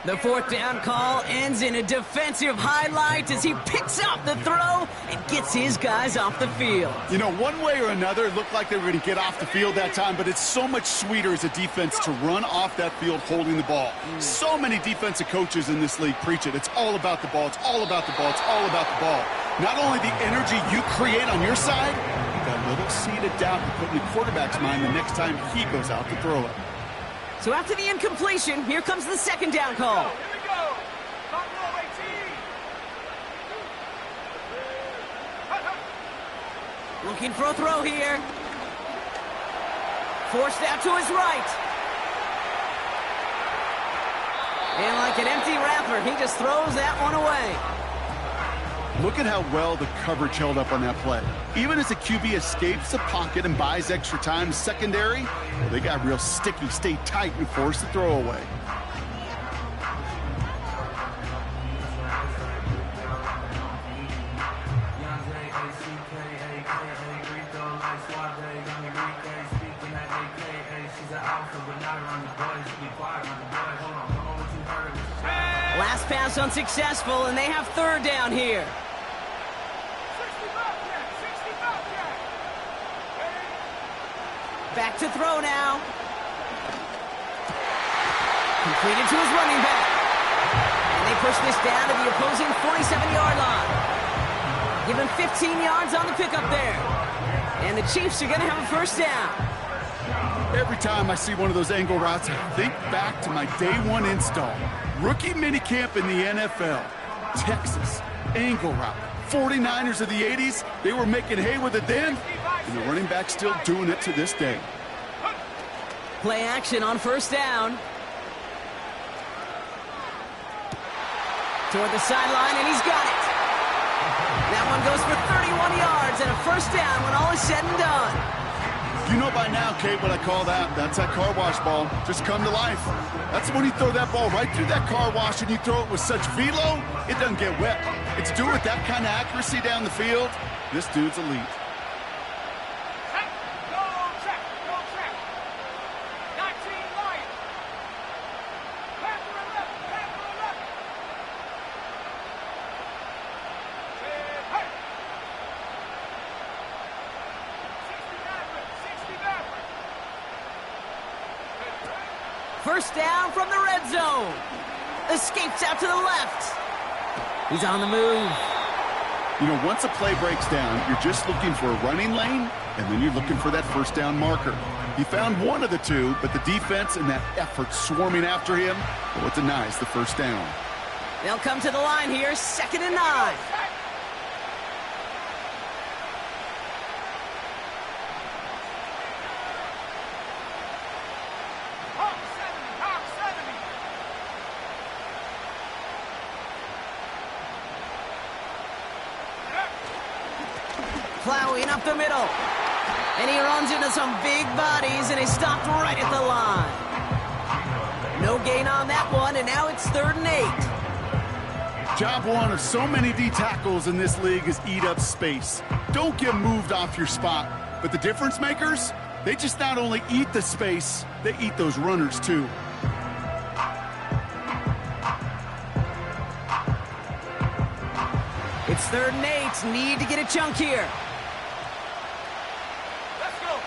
The 4th down call ends in a defensive highlight as he picks up the throw and gets his guys off the field. You know, one way or another, it looked like they were going to get off the field that time, but it's so much sweeter as a defense to run off that field holding the ball. So many defensive coaches in this league preach it. It's all about the ball. It's all about the ball. It's all about the ball. Not only the energy you create on your side, but that little seed of doubt you put in the quarterback's mind the next time he goes out to throw it. So after the incompletion, here comes the 2nd down call. Here we go. Top row 18. Looking for a throw here. Forced out to his right. And like an empty wrapper, he just throws that one away. Look at how well the coverage held up on that play. Even as the QB escapes the pocket and buys extra time secondary, well, they got real sticky, stay tight, and force the throw away. Last pass unsuccessful, and they have 3rd down here. Back to throw now. Completed to his running back. And they push this down to the opposing 47-yard line. Give him 15 yards on the pickup there. And the Chiefs are going to have a 1st down. Every time I see one of those angle routes, I think back to my day 1 install. Rookie minicamp in the NFL. Texas, angle route. 49ers of the 80s, they were making hay with it then, and the running back's still doing it to this day. Play action on 1st down. Toward the sideline, and he's got it. That one goes for 31 yards and a 1st down when all is said and done. You know by now, Kate, what I call that. That's that car wash ball. Just come to life. That's when you throw that ball right through that car wash and you throw it with such velo, it doesn't get wet. It's doing with that kind of accuracy down the field. This dude's elite. First down from the red zone. Escapes out to the left. He's on the move. You know, once a play breaks down, you're just looking for a running lane, and then you're looking for that 1st down marker. He found one of the two, but the defense and that effort swarming after him, well, it denies the 1st down. They'll come to the line here, 2nd and 9. Plowing up the middle. And he runs into some big bodies, and he's stopped right at the line. No gain on that one, and now it's 3rd and 8. Job 1 of so many D tackles in this league is eat up space. Don't get moved off your spot. But the difference makers, they just not only eat the space, they eat those runners too. It's 3rd and 8. Need to get a chunk here. Let's go.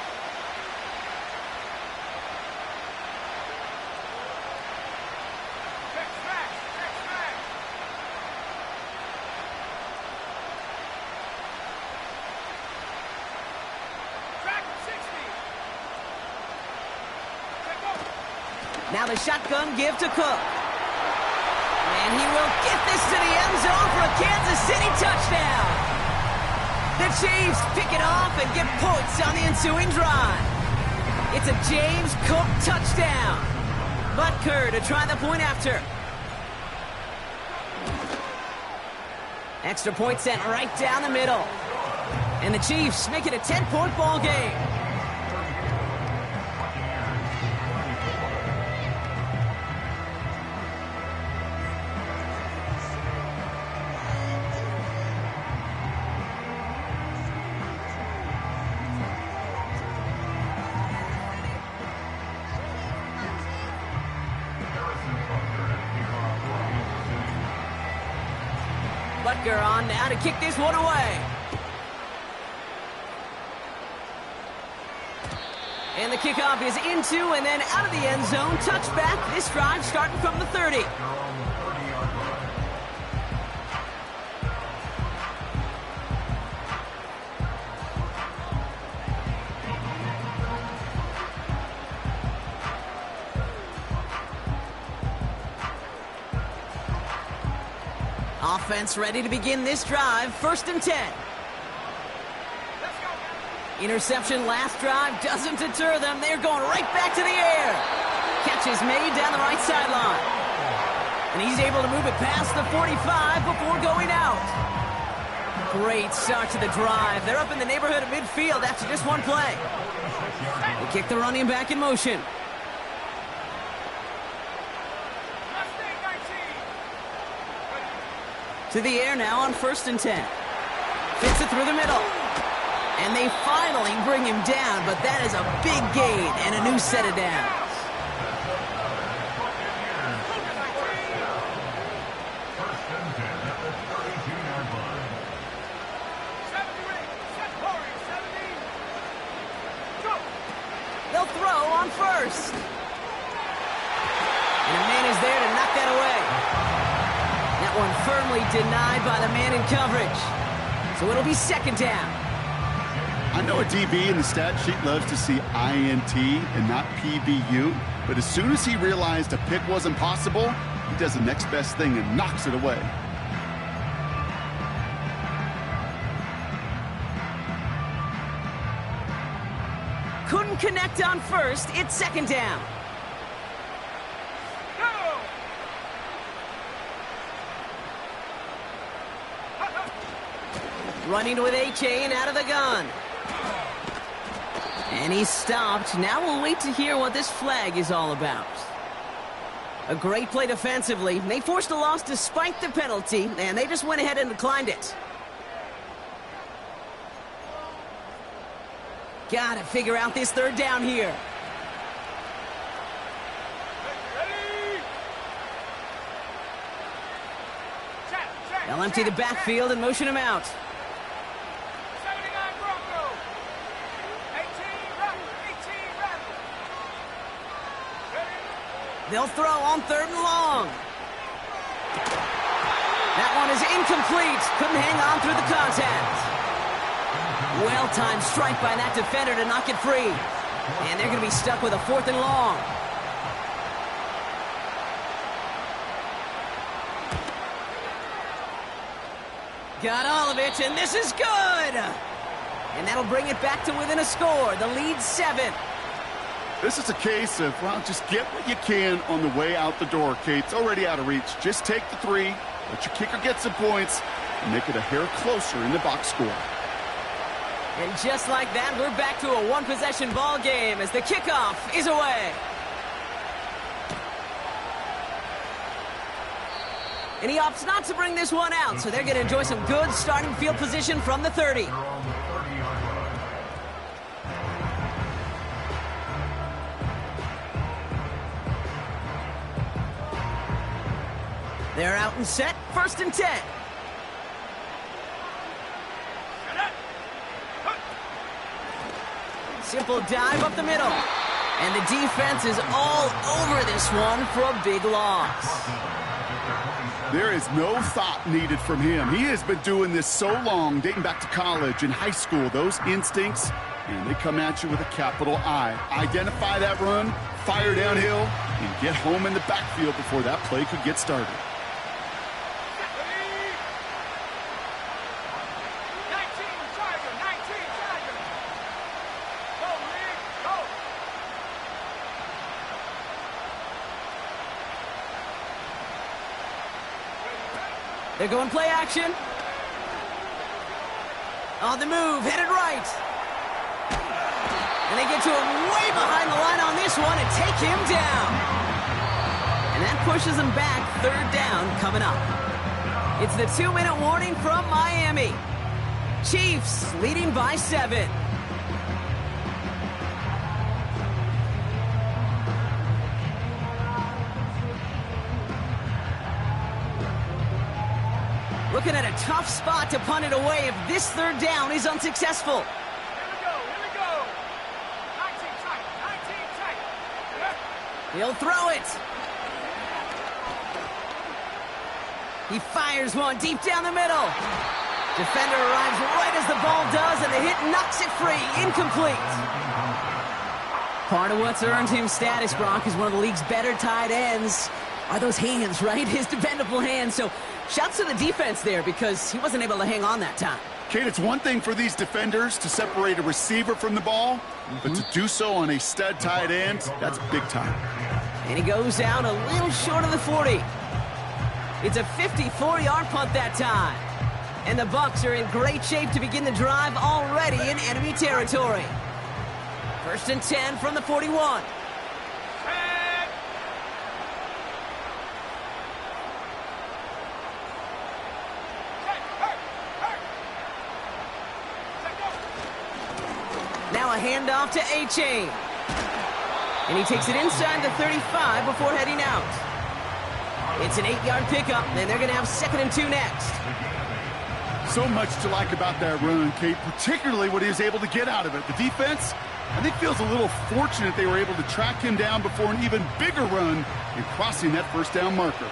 Check back. Track 60. Check up. Now the shotgun give to Cook. And he will get this to the end zone for a Kansas City touchdown. The Chiefs pick it off and get points on the ensuing drive. It's a James Cook touchdown. Butker to try the point after. Extra point sent right down the middle. And the Chiefs make it a 10-point ball game. Butker on now to kick this one away. And the kickoff is into and then out of the end zone. Touchback. This drive starting from the 30. Offense ready to begin this drive. 1st and 10. Interception last drive doesn't deter them. They're going right back to the air. Catch is made down the right sideline. And he's able to move it past the 45 before going out. Great start to the drive. They're up in the neighborhood of midfield after just one play. They kick the running back in motion. To the air now on 1st and 10. Fits it through the middle. And they finally bring him down, but that is a big gain and a new set of downs. They'll throw on 1st. And a man is there to knock that away. That one firmly denied by the man in coverage. So it'll be 2nd down. I know a DB in the stat sheet loves to see INT and not PBU, but as soon as he realized a pick wasn't possible, he does the next best thing and knocks it away. Couldn't connect on 1st. It's 2nd down. Running with HA and out of the gun. And he's stopped. Now we'll wait to hear what this flag is all about. A great play defensively. They forced a loss despite the penalty, and they just went ahead and declined it. Gotta figure out this 3rd down here. They'll empty the backfield and motion him out. They'll throw on 3rd and long. That one is incomplete. Couldn't hang on through the contact. Well-timed strike by that defender to knock it free. And they're going to be stuck with a 4th and long. Got all of it, and this is good. And that'll bring it back to within a score. The lead's 7. This is a case of, well, just get what you can on the way out the door, Kate. It's already out of reach. Just take the 3, let your kicker get some points, and make it a hair closer in the box score. And just like that, we're back to a one-possession ball game as the kickoff is away. And he opts not to bring this one out, so they're going to enjoy some good starting field position from the 30. They're out and set, 1st and 10. Simple dive up the middle. And the defense is all over this one for a big loss. There is no thought needed from him. He has been doing this so long, dating back to college and high school. Those instincts, and they come at you with a capital I. Identify that run, fire downhill, and get home in the backfield before that play could get started. 19, Tiger, 19, Tiger. Go, Lee, go. They're going play action. On the move, headed right. And they get to him way behind the line on this one and take him down. And that pushes them back, 3rd down coming up. It's the 2-minute warning from Miami. Chiefs leading by 7. Looking at a tough spot to punt it away if this 3rd down is unsuccessful. Here we go. 19 tight, 19 tight. He'll throw it. He fires one deep down the middle. Defender arrives right as the ball does, and the hit knocks it free. Incomplete. Part of what's earned him status, Brock, is one of the league's better tight ends. Are those hands, right? His dependable hands. So shouts to the defense there because he wasn't able to hang on that time. Kate, it's one thing for these defenders to separate a receiver from the ball, but to do so on a stud tight end, that's big time. And he goes out a little short of the 40. It's a 54-yard punt that time. And the Bucs are in great shape to begin the drive already in enemy territory. 1st and 10 from the 41. Now a handoff to A-Chain. And he takes it inside the 35 before heading out. It's an 8-yard pickup, and they're going to have 2nd and 2 next. So much to like about that run, Kate, particularly what he was able to get out of it. The defense, I think, feels a little fortunate they were able to track him down before an even bigger run and crossing that 1st down marker.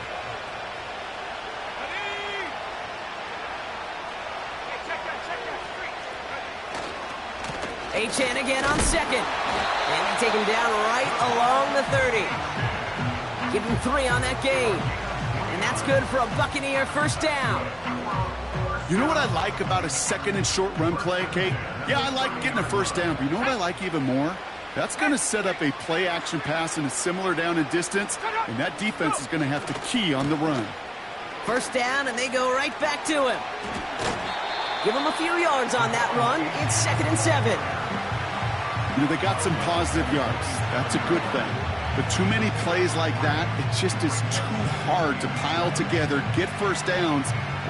A-Chan again on 2nd. And they take him down right along the 30. Give him 3 on that game. And that's good for a Buccaneer 1st down. You know what I like about a 2nd and short run play, Kate? Yeah, I like getting a 1st down, but you know what I like even more? That's going to set up a play-action pass in a similar down and distance, and that defense is going to have to key on the run. 1st down, and they go right back to him. Give him a few yards on that run. It's 2nd and 7. You know, they got some positive yards. That's a good thing. But too many plays like that, it just is too hard to pile together, get 1st downs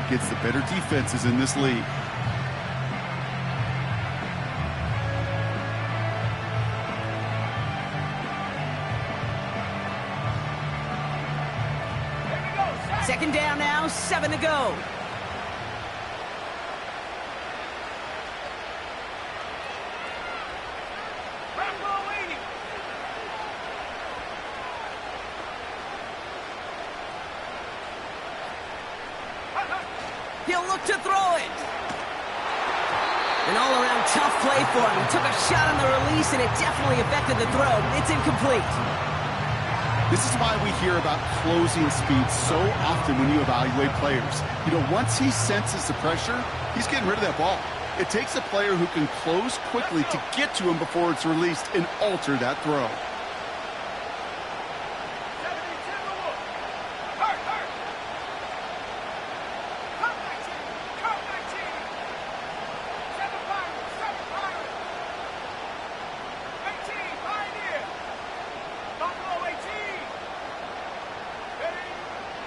against the better defenses in this league. Second down now, 7 to go. He'll look to throw it. An all-around tough play for him. He took a shot on the release, and it definitely affected the throw. It's incomplete. This is why we hear about closing speed so often when you evaluate players. You know, once he senses the pressure, he's getting rid of that ball. It takes a player who can close quickly to get to him before it's released and alter that throw.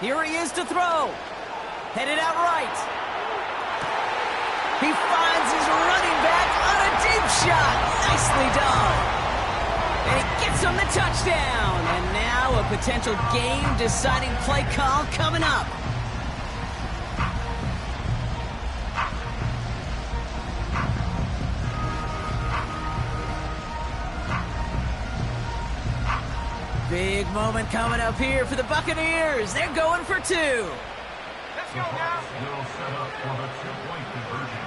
Here he is to throw. Headed out right. He finds his running back on a deep shot. Nicely done. And he gets him the touchdown. And now a potential game-deciding play call coming up. Big moment coming up here for the Buccaneers. They're going for 2. Let's go now. Will set up for the 2-point conversion.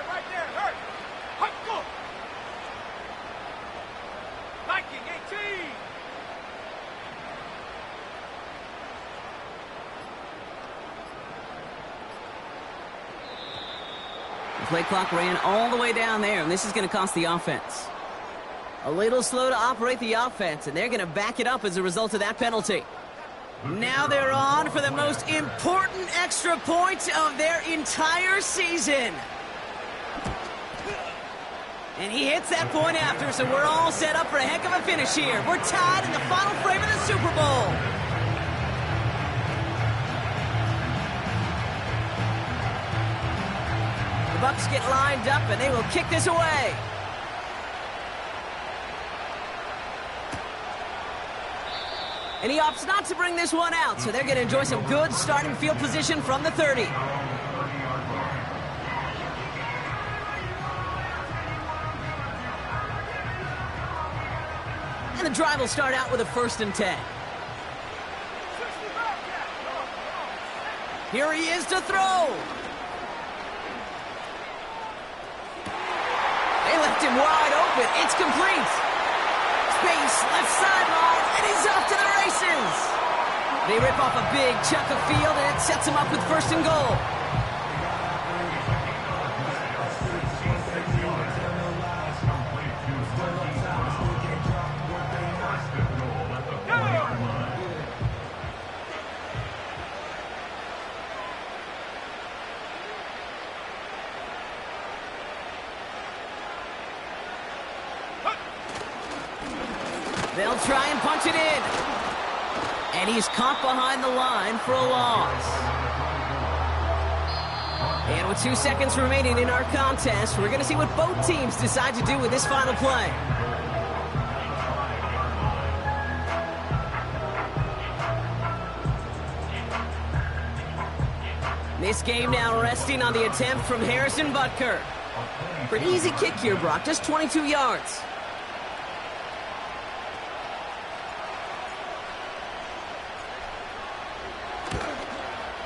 Right there. Hurt. Hut, go. Viking 18. The play clock ran all the way down there, and this is going to cost the offense. A little slow to operate the offense, and they're going to back it up as a result of that penalty. Now they're on for the most important extra point of their entire season. And he hits that point after, so we're all set up for a heck of a finish here. We're tied in the final frame of the Super Bowl. The Bucs get lined up, and they will kick this away. And he opts not to bring this one out, so they're going to enjoy some good starting field position from the 30. And the drive will start out with a 1st and 10. Here he is to throw. They left him wide open. It's complete. Space, left sideline, and he's off to the races. They rip off a big chunk of field, and it sets him up with 1st and goal. They'll try and punch it in. And he's caught behind the line for a loss. And with 2 seconds remaining in our contest, we're going to see what both teams decide to do with this final play. This game now resting on the attempt from Harrison Butker. For an easy kick here, Brock, just 22 yards.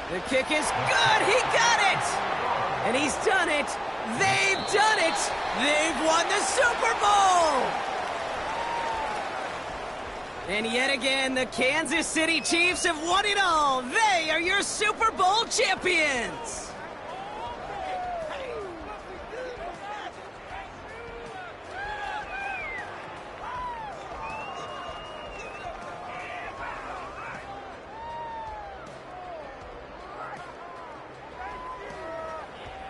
The kick is good. He got it. And he's done it. They've done it. They've won the Super Bowl. And yet again, the Kansas City Chiefs have won it all. They are your Super Bowl champions.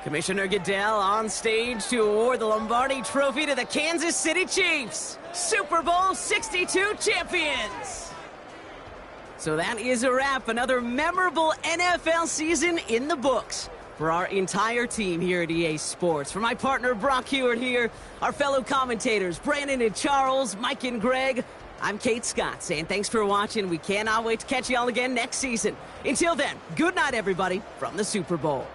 Commissioner Goodell on stage to award the Lombardi Trophy to the Kansas City Chiefs, Super Bowl 62 champions. So that is a wrap. Another memorable NFL season in the books for our entire team here at EA Sports. For my partner Brock Hewitt here, our fellow commentators Brandon and Charles, Mike and Greg, I'm Kate Scott saying thanks for watching. We cannot wait to catch you all again next season. Until then, good night everybody from the Super Bowl.